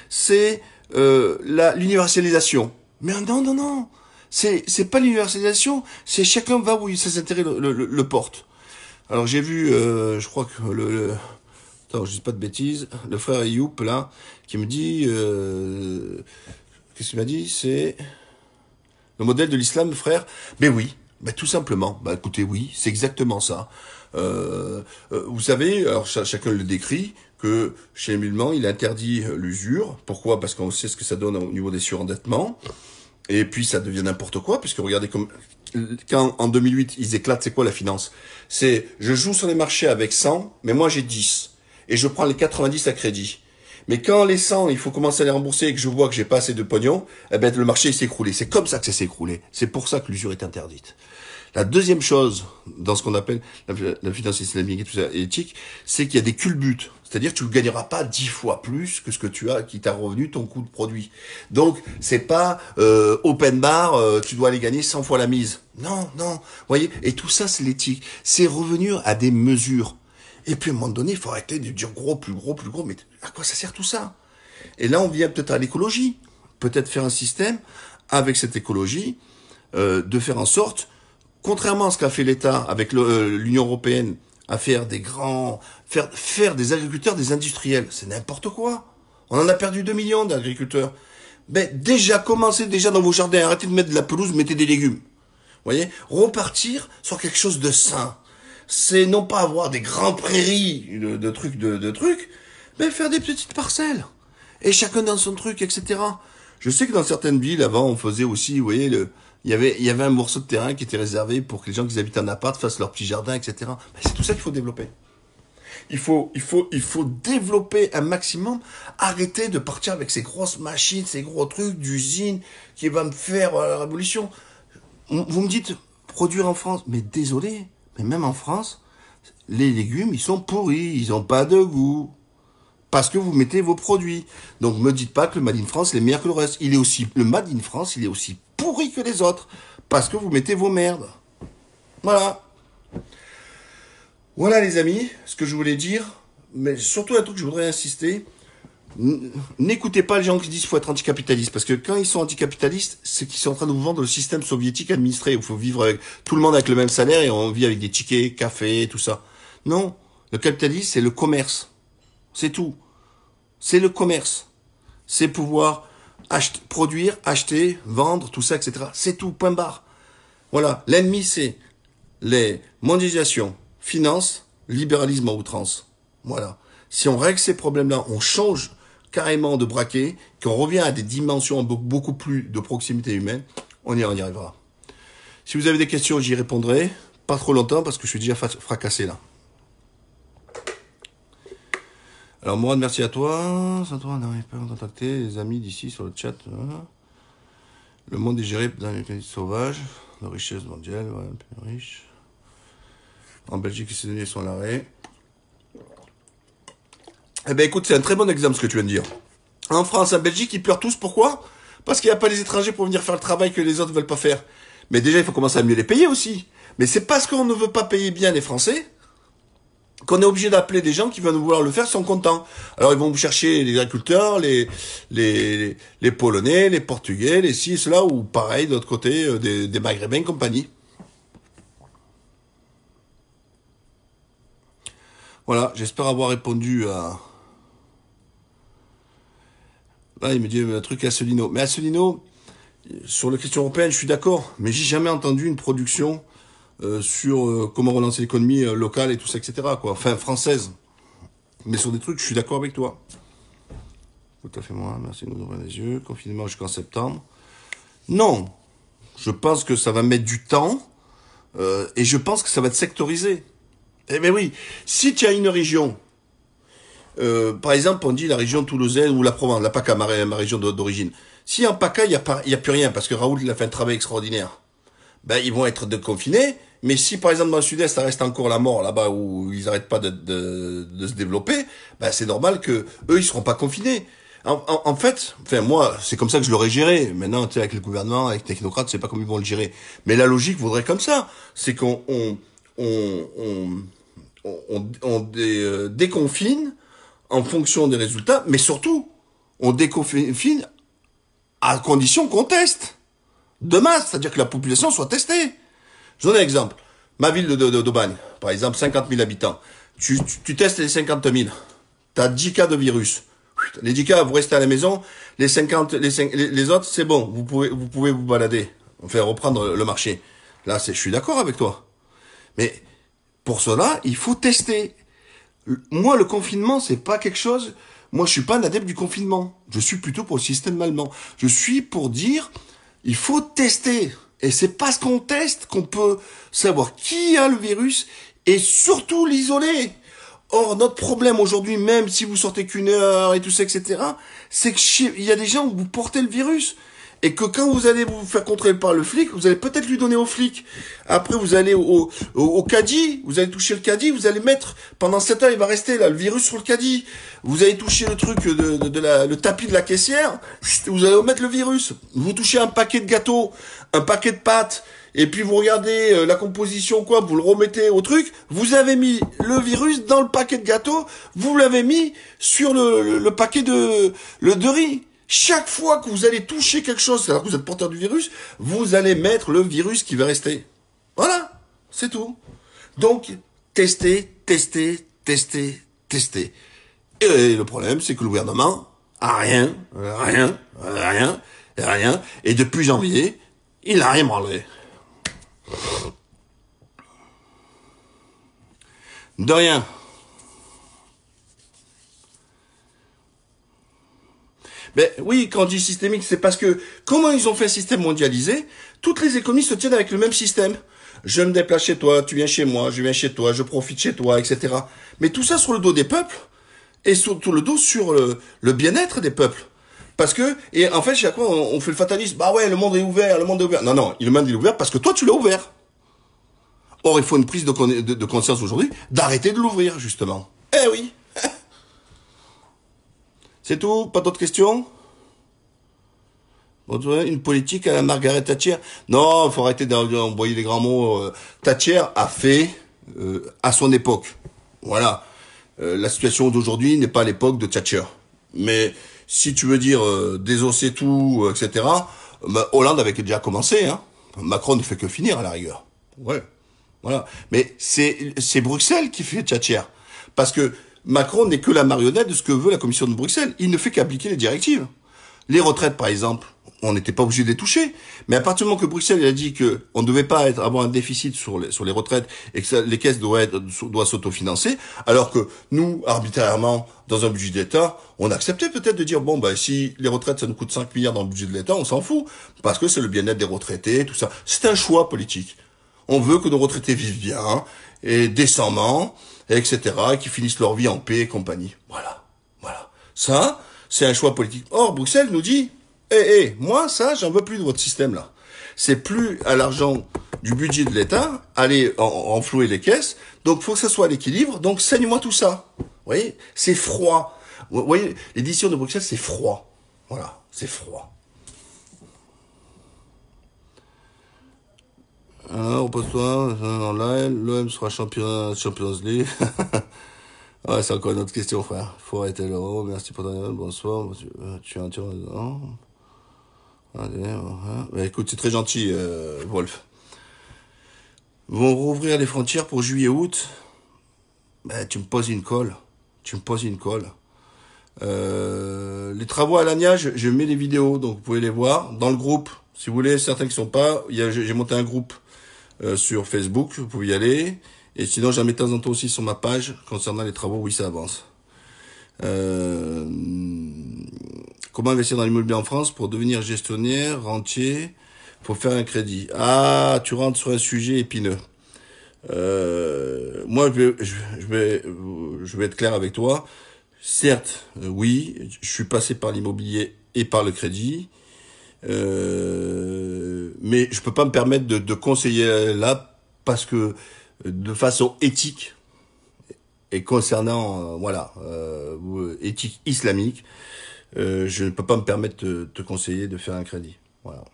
c'est l'universalisation. Mais non, non, non. C'est pas l'universalisation, c'est chacun va où ses intérêts le portent. Alors j'ai vu, je crois que attends, je dis pas de bêtises, le frère Youp là, qui me dit, qu'est-ce qu'il m'a dit, c'est le modèle de l'islam, frère. Mais oui, bah tout simplement. Bah écoutez, oui, c'est exactement ça. Vous savez, alors chacun le décrit, que chez les musulmans, il interdit l'usure. Pourquoi? Parce qu'on sait ce que ça donne au niveau des surendettements. Et puis ça devient n'importe quoi, puisque regardez comme quand en 2008 ils éclatent, c'est quoi la finance? C'est je joue sur les marchés avec 100, mais moi j'ai 10 et je prends les 90 à crédit. Mais quand les 100, il faut commencer à les rembourser et que je vois que j'ai pas assez de pognon, eh ben le marché s'est écroulé. C'est comme ça que ça s'est écroulé. C'est pour ça que l'usure est interdite. La deuxième chose, dans ce qu'on appelle la finance islamique et tout ça, et éthique, c'est qu'il y a des culbutes. C'est-à-dire que tu ne gagneras pas 10 fois plus que ce que tu as, qui t'a revenu ton coût de produit. Donc, c'est pas open bar, tu dois aller gagner 100 fois la mise. Non, non. Vous voyez, et tout ça, c'est l'éthique. C'est revenir à des mesures. Et puis, à un moment donné, il faut arrêter de dire gros, plus gros, plus gros. Mais à quoi ça sert tout ça? Et là, on vient peut-être à l'écologie. Peut-être faire un système, avec cette écologie, de faire en sorte, contrairement à ce qu'a fait l'État avec l'Union européenne, à faire faire des agriculteurs des industriels. C'est n'importe quoi. On en a perdu 2 millions d'agriculteurs. Ben, commencez déjà dans vos jardins. Arrêtez de mettre de la pelouse, mettez des légumes. Vous voyez? Repartir sur quelque chose de sain. C'est non pas avoir des grandes prairies de trucs, mais faire des petites parcelles. Et chacun dans son truc, etc. Je sais que dans certaines villes, avant, on faisait aussi, vous voyez, il y avait un morceau de terrain qui était réservé pour que les gens qui habitent en appart fassent leur petit jardin, etc. Ben, c'est tout ça qu'il faut développer. Il faut développer un maximum, arrêter de partir avec ces grosses machines, ces gros trucs d'usine qui va me faire la révolution. Vous me dites, produire en France, mais désolé, mais même en France, les légumes, ils sont pourris, ils n'ont pas de goût. Parce que vous mettez vos produits. Donc me dites pas que le Made in France est meilleur que le reste. Le Made in France, il est aussi pourri que les autres. Parce que vous mettez vos merdes. Voilà. Voilà les amis, ce que je voulais dire. Mais surtout un truc que je voudrais insister. N'écoutez pas les gens qui disent qu'il faut être anticapitaliste. Parce que quand ils sont anticapitalistes, c'est qu'ils sont en train de vous vendre le système soviétique administré. Où il faut vivre avec tout le monde avec le même salaire et on vit avec des tickets, café, tout ça. Non. Le capitalisme, c'est le commerce. C'est tout. C'est le commerce. C'est pouvoir produire, acheter, vendre, tout ça, etc. C'est tout, point barre. Voilà. L'ennemi, c'est les mondialisations, finance, libéralisme à outrance. Voilà. Si on règle ces problèmes-là, on change carrément de braquet, qu'on revient à des dimensions beaucoup plus de proximité humaine, on y arrivera. Si vous avez des questions, j'y répondrai. Pas trop longtemps parce que je suis déjà fracassé là. Alors Mourad, merci à toi. Sans toi, on n'arrive pas à contacter les amis d'ici sur le chat. Le monde est géré dans les pays sauvages. La richesse mondiale, voilà, un peu riche. En Belgique, les saisonniers sont à l'arrêt. Eh ben écoute, c'est un très bon exemple ce que tu viens de dire. En France, en Belgique, ils pleurent tous. Pourquoi? Parce qu'il n'y a pas les étrangers pour venir faire le travail que les autres ne veulent pas faire. Mais déjà, il faut commencer à mieux les payer aussi. Mais c'est parce qu'on ne veut pas payer bien les Français qu'on est obligé d'appeler des gens qui vont vouloir le faire, sont contents. Alors ils vont vous chercher les agriculteurs, les Polonais, les Portugais, les ci, cela, ou pareil, de l'autre côté, des Maghrébins, compagnie. Voilà, j'espère avoir répondu à... Là, il me dit un truc à Asselineau. Mais Asselineau, sur la question européenne, je suis d'accord, mais j'ai jamais entendu une production sur comment relancer l'économie locale et tout ça, etc. quoi. Enfin, française. Mais sur des trucs, je suis d'accord avec toi. Tout à fait moi, merci de nous ouvrir les yeux. Confinement jusqu'en septembre. Non. Je pense que ça va mettre du temps et je pense que ça va être sectorisé. Eh bien oui, si tu as une région, par exemple, on dit la région toulousaine ou la Provence, la PACA, ma région d'origine. Si en PACA, il y a plus rien parce que Raoult il a fait un travail extraordinaire, ben ils vont être confinés. Mais si par exemple dans le sud-est, ça reste encore la mort là-bas où ils n'arrêtent pas de se développer, ben c'est normal que eux ils seront pas confinés. En fait, enfin moi, c'est comme ça que je l'aurais géré. Maintenant, tu sais, avec le gouvernement, avec les technocrates, c'est pas comme ils vont le gérer. Mais la logique voudrait comme ça, c'est qu'on déconfine en fonction des résultats, mais surtout, on déconfine à condition qu'on teste de masse, c'est-à-dire que la population soit testée. Je donne un exemple. Ma ville d'Aubagne, par exemple, 50 000 habitants. Tu testes les 50 000. Tu as 10 cas de virus. Les 10 cas, vous restez à la maison. Les 50, les autres, c'est bon. Vous pouvez vous balader. Enfin, reprendre le marché. Là, je suis d'accord avec toi. Mais pour cela, il faut tester. Moi, le confinement, c'est pas quelque chose... Moi, je suis pas un adepte du confinement. Je suis plutôt pour le système allemand. Je suis pour dire, il faut tester. Et c'est parce qu'on teste qu'on peut savoir qui a le virus et surtout l'isoler. Or, notre problème aujourd'hui, même si vous sortez qu'une heure et tout ça, etc., c'est qu'il y a des gens où vous portez le virus. Et que quand vous allez vous faire contrôler par le flic, vous allez peut-être lui donner au flic. Après, vous allez au caddie, vous allez toucher le caddie, vous allez mettre, pendant 7 heures, il va rester là, le virus sur le caddie. Vous allez toucher le truc le tapis de la caissière, vous allez mettre le virus. Vous touchez un paquet de gâteaux, un paquet de pâtes, et puis vous regardez la composition, quoi, vous le remettez au truc, vous avez mis le virus dans le paquet de gâteaux, vous l'avez mis sur le paquet de riz. Chaque fois que vous allez toucher quelque chose, alors que vous êtes porteur du virus, vous allez mettre le virus qui va rester. Voilà, c'est tout. Donc, testez, testez, testez, testez. Et le problème, c'est que le gouvernement a rien. Et depuis janvier, il n'a rien branlé. De rien. Ben oui, quand on dit systémique, c'est parce que comment ils ont fait un système mondialisé, toutes les économies se tiennent avec le même système. Je me déplace chez toi, tu viens chez moi, je viens chez toi, je profite chez toi, etc. Mais tout ça sur le dos des peuples et surtout le dos sur le bien-être des peuples. Parce que, et en fait, chaque fois, on fait le fatalisme. Bah ouais, le monde est ouvert, le monde est ouvert. Non, non, le monde est ouvert parce que toi, tu l'as ouvert. Or, il faut une prise de conscience aujourd'hui d'arrêter de l'ouvrir, justement. Eh oui. C'est tout? Pas d'autres questions? Une politique à la Margaret Thatcher? Non, il faut arrêter d'envoyer les grands mots. Thatcher a fait à son époque. Voilà. La situation d'aujourd'hui n'est pas l'époque de Thatcher. Mais si tu veux dire désosser tout, etc., Hollande avait déjà commencé. Hein. Macron ne fait que finir à la rigueur. Ouais. Voilà. Mais c'est Bruxelles qui fait Thatcher. Parce que Macron n'est que la marionnette de ce que veut la Commission de Bruxelles. Il ne fait qu'appliquer les directives. Les retraites, par exemple, on n'était pas obligé de les toucher. Mais à partir du moment que Bruxelles a dit que on ne devait pas avoir un déficit sur les retraites et que les caisses doivent s'autofinancer, alors que nous, arbitrairement, dans un budget d'État, on acceptait peut-être de dire, bon, ben, si les retraites, ça nous coûte 5 milliards dans le budget de l'État, on s'en fout. Parce que c'est le bien-être des retraités, tout ça. C'est un choix politique. On veut que nos retraités vivent bien, et décemment, etc., et qu'ils finissent leur vie en paix et compagnie. Voilà. Voilà. Ça, c'est un choix politique. Or, Bruxelles nous dit, moi, ça, j'en veux plus de votre système-là. C'est plus à l'argent du budget de l'État, aller enflouer les caisses, donc faut que ça soit à l'équilibre, donc saigne-moi tout ça. Vous voyez, c'est froid. Vous voyez, l'édition de Bruxelles, c'est froid. Voilà, c'est froid. Alors, repose-toi, en live, l'OM sera Champions League. Ouais, c'est encore une autre question, frère. Faut arrêter l'euro, merci pour ton aide, bonsoir. Tu es un tir dedans. Bah, écoute, c'est très gentil, Wolf. Vont rouvrir les frontières pour juillet-août. Bah, tu me poses une colle. Les travaux à l'ANIA, je mets les vidéos, donc vous pouvez les voir dans le groupe. Si vous voulez, certains qui sont pas, j'ai monté un groupe sur Facebook, vous pouvez y aller. Et sinon, j'en mets de temps en temps aussi sur ma page concernant les travaux, oui, ça avance. Comment investir dans l'immobilier en France pour devenir gestionnaire, rentier, pour faire un crédit? Ah, tu rentres sur un sujet épineux. Moi, je vais être clair avec toi. Certes, oui, je suis passé par l'immobilier et par le crédit, mais je peux pas me permettre de conseiller là parce que de façon éthique et concernant éthique islamique, je ne peux pas me permettre de te conseiller de faire un crédit. Voilà.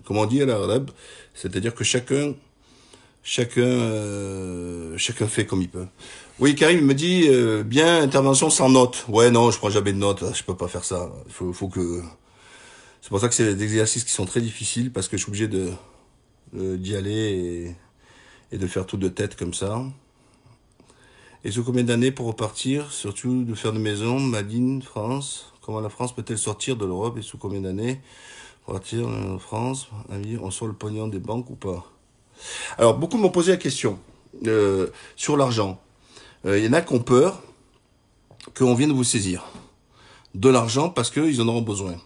Comme on dit à l'arabe, c'est-à-dire que chacun fait comme il peut. Oui, Karim me dit bien intervention sans note. Ouais, non, je prends jamais de notes. Je peux pas faire ça. Faut que. C'est pour ça que c'est des exercices qui sont très difficiles parce que je suis obligé d'y aller et de faire tout de tête comme ça. Et sous combien d'années pour repartir, surtout de faire de maison, Madine, France? Comment la France peut-elle sortir de l'Europe et sous combien d'années repartir en France? On sort le pognon des banques ou pas? Alors, beaucoup m'ont posé la question sur l'argent. Il y en a qui ont peur qu'on vienne vous saisir de l'argent parce qu'ils en auront besoin.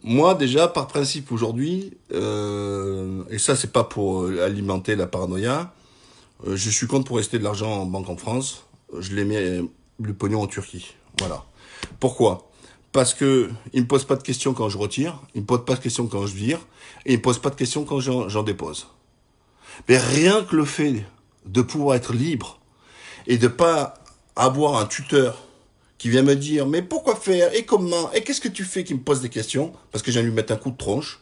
Moi, déjà, par principe aujourd'hui, et ça, c'est pas pour alimenter la paranoïa, je suis contre pour rester de l'argent en banque en France. Je les mets le pognon en Turquie. Voilà. Pourquoi? Parce que il me pose pas de questions quand je retire, il me pose pas de questions quand je vire, et il me pose pas de questions quand j'en dépose. Mais rien que le fait de pouvoir être libre et de pas avoir un tuteur qui vient me dire mais pourquoi faire et comment et qu'est-ce que tu fais, qui me pose des questions parce que j'ai envie de lui mettre un coup de tronche.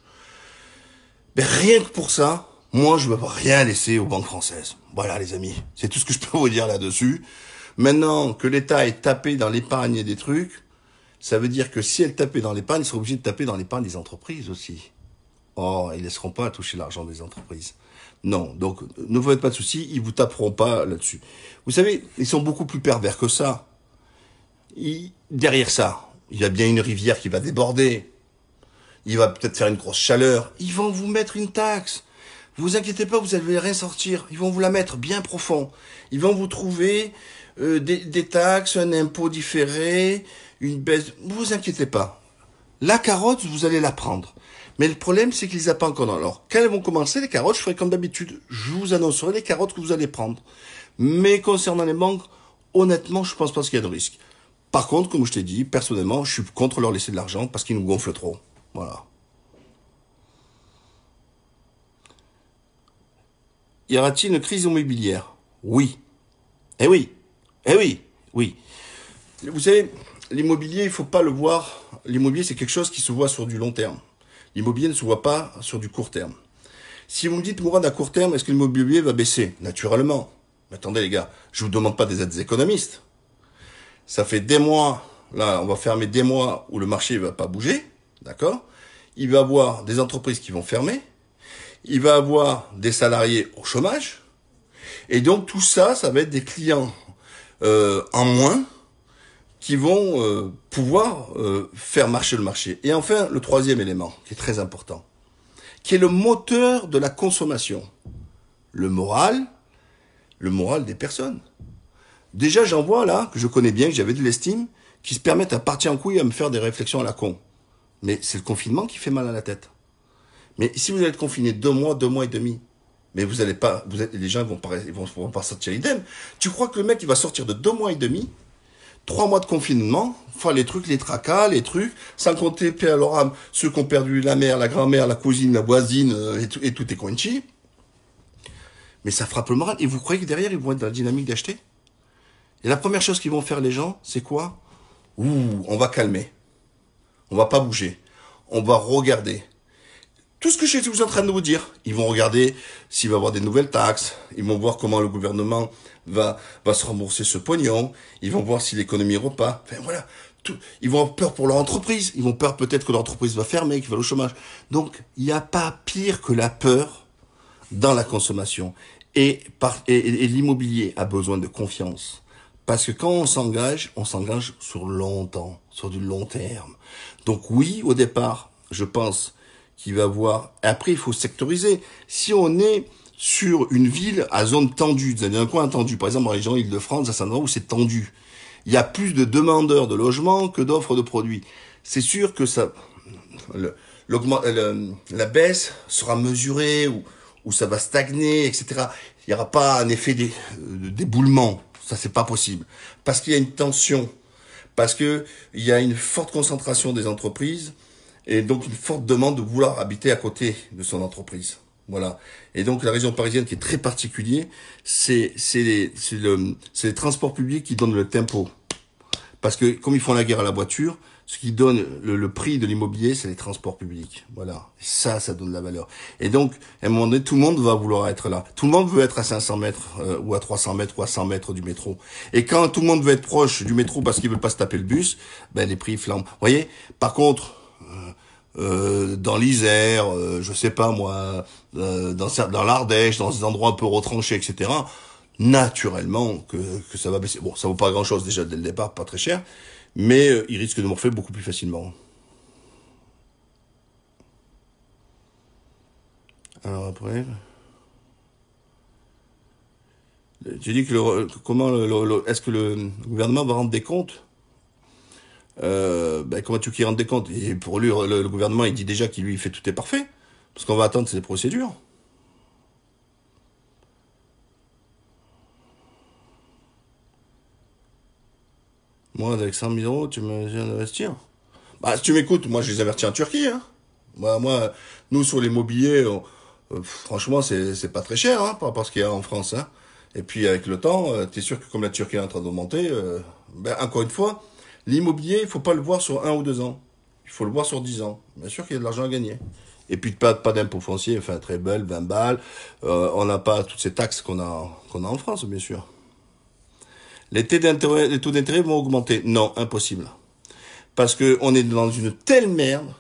Mais rien que pour ça, moi je ne veux rien laisser aux banques françaises. Voilà les amis, c'est tout ce que je peux vous dire là-dessus. Maintenant que l'État est tapé dans l'épargne et des trucs, ça veut dire que si elle tapait dans l'épargne, ils seront obligés de taper dans l'épargne des entreprises aussi. Oh, ils ne laisseront pas toucher l'argent des entreprises. Non, donc ne vous faites pas de soucis, ils vous taperont pas là-dessus. Vous savez, ils sont beaucoup plus pervers que ça. Derrière ça, il y a bien une rivière qui va déborder. Il va peut-être faire une grosse chaleur. Ils vont vous mettre une taxe. Vous inquiétez pas, vous allez rien sortir. Ils vont vous la mettre bien profond. Ils vont vous trouver des taxes, un impôt différé, une baisse. Vous inquiétez pas. La carotte, vous allez la prendre. Mais le problème, c'est qu'ils n'ont pas encore. Alors, quand elles vont commencer, les carottes, je ferai comme d'habitude. Je vous annoncerai les carottes que vous allez prendre. Mais concernant les banques, honnêtement, je pense pas qu'il y a de risque. Par contre, comme je t'ai dit, personnellement, je suis contre leur laisser de l'argent parce qu'ils nous gonflent trop. Voilà. y aura-t-il une crise immobilière? Oui. Eh oui. Eh oui. Oui. Vous savez, l'immobilier, il faut pas le voir. L'immobilier, c'est quelque chose qui se voit sur du long terme. L'immobilier ne se voit pas sur du court terme. Si vous me dites, Mourad, à court terme, est-ce que l'immobilier va baisser? Naturellement. Mais attendez, les gars, je vous demande pas des aides économistes. Ça fait des mois, là, on va fermer des mois où le marché va pas bouger, d'accord? Il va y avoir des entreprises qui vont fermer. Il va y avoir des salariés au chômage. Et donc, tout ça, ça va être des clients en moins qui vont pouvoir faire marcher le marché. Et enfin, le troisième élément, qui est très important, qui est le moteur de la consommation. Le moral des personnes. Déjà, j'en vois là, que je connais bien, que j'avais de l'estime, qui se permettent à partir en couille à me faire des réflexions à la con. Mais c'est le confinement qui fait mal à la tête. Mais si vous allez être confiné 2 mois et demi, mais vous allez pas, les gens vont pas sortir idem. Tu crois que le mec, il va sortir de 2 mois et demi, 3 mois de confinement, faire les trucs, les tracas, les trucs, sans compter, paix à leur âme, ceux qui ont perdu la mère, la grand-mère, la cousine, la voisine, et tout est coinchy. Mais ça frappe le moral. Et vous croyez que derrière, ils vont être dans la dynamique d'acheter? Et la première chose qu'ils vont faire, les gens, c'est quoi? On va calmer. On va pas bouger. On va regarder. Tout ce que je suis en train de vous dire, ils vont regarder s'il va y avoir des nouvelles taxes, ils vont voir comment le gouvernement va se rembourser ce pognon, ils vont voir si l'économie repart. Enfin voilà, tout. Ils vont avoir peur pour leur entreprise, ils vont peur peut-être que leur entreprise va fermer, qu'il va au chômage. Donc, il n'y a pas pire que la peur dans la consommation. Et l'immobilier a besoin de confiance. Parce que quand on s'engage sur longtemps, sur du long terme. Donc oui, au départ, je pense qu'il va avoir... Après, il faut sectoriser. Si on est sur une ville à zone tendue, dans un coin tendu, par exemple en région Île-de-France, c'est un endroit où c'est tendu. Il y a plus de demandeurs de logements que d'offres de produits. C'est sûr que ça, la baisse sera mesurée ou ça va stagner, etc. Il n'y aura pas un effet d'éboulement. Ça, c'est pas possible. Parce qu'il y a une tension. Parce que il y a une forte concentration des entreprises et donc une forte demande de vouloir habiter à côté de son entreprise. Voilà. Et donc la région parisienne qui est très particulière, c'est les transports publics qui donnent le tempo. Parce que comme ils font la guerre à la voiture, ce qui donne le prix de l'immobilier, c'est les transports publics. Voilà. Et ça donne de la valeur. Et donc, à un moment donné, tout le monde va vouloir être là. Tout le monde veut être à 500 mètres, ou à 300 mètres, ou à 100 mètres du métro. Et quand tout le monde veut être proche du métro parce qu'il veut pas se taper le bus, ben, les prix flambent. Vous voyez? Par contre, dans l'Isère, je sais pas moi, dans l'Ardèche, dans des endroits un peu retranchés, etc., naturellement que ça va baisser. Bon, ça vaut pas grand-chose déjà dès le départ, pas très cher, mais il risque de morfler beaucoup plus facilement. Alors après, j'ai dit que est-ce que le gouvernement va rendre des comptes? Comment tu qu'il rende des comptes? Et pour lui, le gouvernement, il dit déjà qu'il lui fait tout est parfait, parce qu'on va attendre c'est les procédures. Moi, avec 100 000 euros, tu me viens d'investir. Bah, si tu m'écoutes, moi, je les avertis en Turquie, hein. Nous, sur l'immobilier, franchement, c'est pas très cher, hein, par rapport à ce qu'il y a en France, hein. Et puis, avec le temps, t'es sûr que comme la Turquie est en train d'augmenter, encore une fois, l'immobilier, il faut pas le voir sur 1 ou 2 ans. Il faut le voir sur 10 ans. Bien sûr qu'il y a de l'argent à gagner. Et puis, pas d'impôt foncier, enfin, très belle, 20 balles. On n'a pas toutes ces taxes qu'on a en France, bien sûr. Les taux d'intérêt vont augmenter. Non, impossible. Parce que on est dans une telle merde.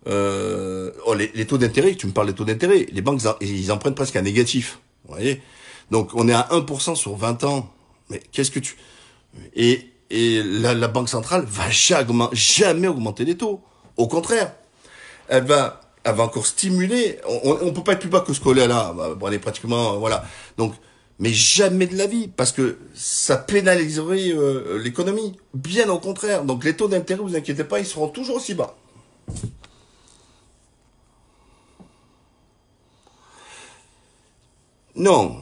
Les taux d'intérêt, tu me parles des taux d'intérêt. Les banques, ils empruntent presque à négatif. Vous voyez? Donc, on est à 1% sur 20 ans. Mais qu'est-ce que tu... Et la Banque centrale va jamais augmenter les taux. Au contraire. Elle va encore stimuler. On peut pas être plus bas que ce qu'on est là. Bon, on est pratiquement, voilà. Donc, mais jamais de la vie, parce que ça pénaliserait l'économie. Bien au contraire. Donc les taux d'intérêt, vous inquiétez pas, ils seront toujours aussi bas. Non.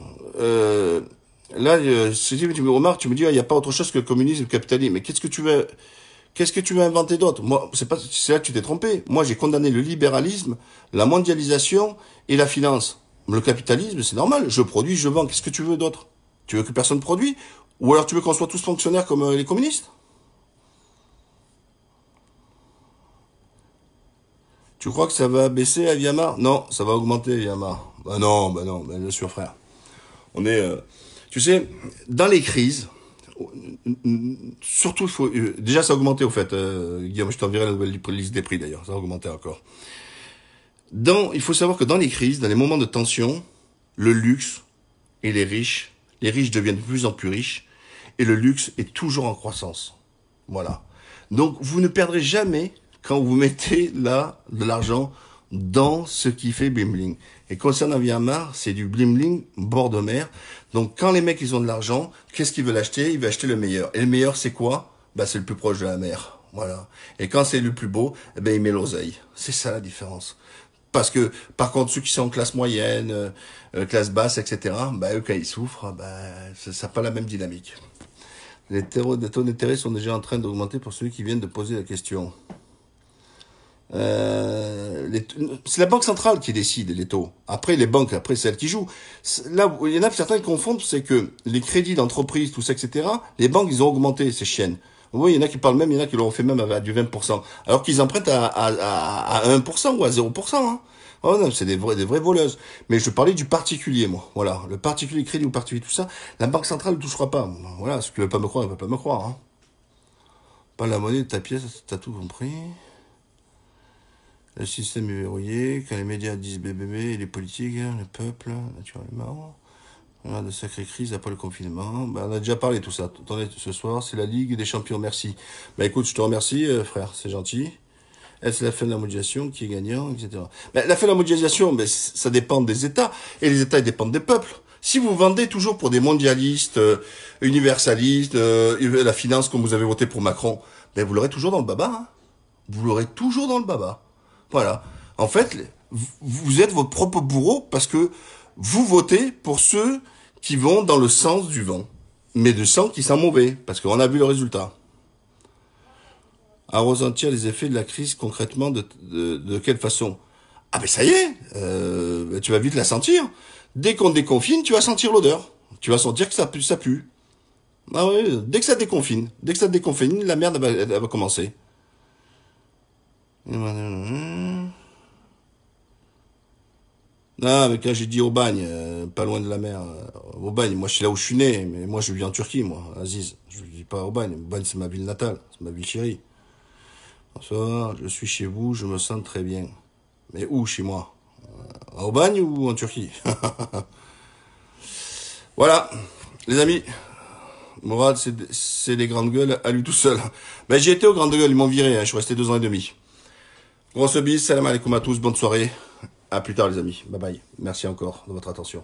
Là, si tu me remarques, tu me dis, il n'y a pas autre chose que le communisme et le capitalisme. Mais qu'est-ce que tu veux inventer d'autre? Moi, c'est là que tu t'es trompé. Moi, j'ai condamné le libéralisme, la mondialisation et la finance. Le capitalisme, c'est normal. Je produis, je vends. Qu'est-ce que tu veux d'autre? Tu veux que personne produise? Ou alors tu veux qu'on soit tous fonctionnaires comme les communistes? Tu crois que ça va baisser à Viamar? Non, ça va augmenter à Viamar. Bah non, bien sûr, frère. On est, tu sais, dans les crises, surtout, il faut, déjà, ça a augmenté, au fait, Guillaume, je t'enverrai la nouvelle liste des prix, d'ailleurs. Ça a augmenté encore. Il faut savoir que dans les crises, dans les moments de tension, le luxe et les riches deviennent de plus en plus riches, et le luxe est toujours en croissance. Voilà. Donc, vous ne perdrez jamais quand vous mettez là de l'argent dans ce qui fait bling bling. Et concernant Myanmar, c'est du bling bling bord de mer. Donc, quand les mecs, ils ont de l'argent, qu'est-ce qu'ils veulent acheter? Ils veulent acheter le meilleur. Et le meilleur, c'est quoi? Bah, c'est le plus proche de la mer. Voilà. Et quand c'est le plus beau, eh ben, ils mettent l'oseille. C'est ça la différence. Parce que, par contre, ceux qui sont en classe moyenne, classe basse, etc., bah, eux, quand ils souffrent, bah, ça n'a pas la même dynamique. Les taux d'intérêt sont déjà en train d'augmenter pour ceux qui viennent de poser la question. C'est la banque centrale qui décide les taux. Après, les banques, après, c'est elles qui jouent. Là, il y en a certains qui confondent, c'est que les crédits d'entreprise, tout ça, etc., les banques, ils ont augmenté ces chiennes. Oui, il y en a qui parlent même, il y en a qui l'ont fait même à du 20%. Alors qu'ils empruntent à 1% ou à 0%. Hein. Oh non, c'est des vraies voleuses. Mais je parlais du particulier, moi. Voilà. Le particulier, crédit ou particulier, tout ça, la banque centrale ne touchera pas. Voilà. Ce qui ne veut pas me croire, ne veut pas me croire. Hein. Pas la monnaie de ta pièce, t'as tout compris. Le système est verrouillé, quand les médias disent BBB, les politiques, le peuple, naturellement. On a de sacrées crises après le confinement. Ben, on a déjà parlé de tout ça. Attendez, ce soir, c'est la Ligue des Champions. Merci. Ben écoute, je te remercie, frère, c'est gentil. Est-ce la fin de la mondialisation qui est gagnant, etc. Ben, la fin de la mondialisation, ben, ça dépend des États. Et les États, ils dépendent des peuples. Si vous vendez toujours pour des mondialistes, universalistes, la finance, comme vous avez voté pour Macron, ben vous l'aurez toujours dans le baba. Hein. Vous l'aurez toujours dans le baba. Voilà. En fait, vous êtes votre propre bourreau parce que vous votez pour ceux qui vont dans le sens du vent. Mais de sens qui sont mauvais, parce qu'on a vu le résultat. À ressentir les effets de la crise concrètement de quelle façon? Ah ben ça y est, tu vas vite la sentir. Dès qu'on déconfine, tu vas sentir l'odeur. Tu vas sentir que ça pue, ça pue. Ah ouais, dès que ça déconfine, la merde elle va commencer. Non, mais quand j'ai dit au bagne, pas loin de la mer, au bagne, moi je suis là où je suis né, mais moi je vis en Turquie, moi, Aziz. Je ne vis pas au bagne. Au bagne c'est ma ville natale, c'est ma ville chérie. Bonsoir, je suis chez vous, je me sens très bien. Mais où chez moi? Au bagne ou en Turquie? Voilà, les amis. Mourad, c'est des grandes gueules à lui tout seul. Ben j'ai été aux grandes gueules, ils m'ont viré, hein, je suis resté 2 ans et demi. Grosse bise, salam alaikum à tous, bonne soirée. À plus tard les amis, bye bye. Merci encore de votre attention.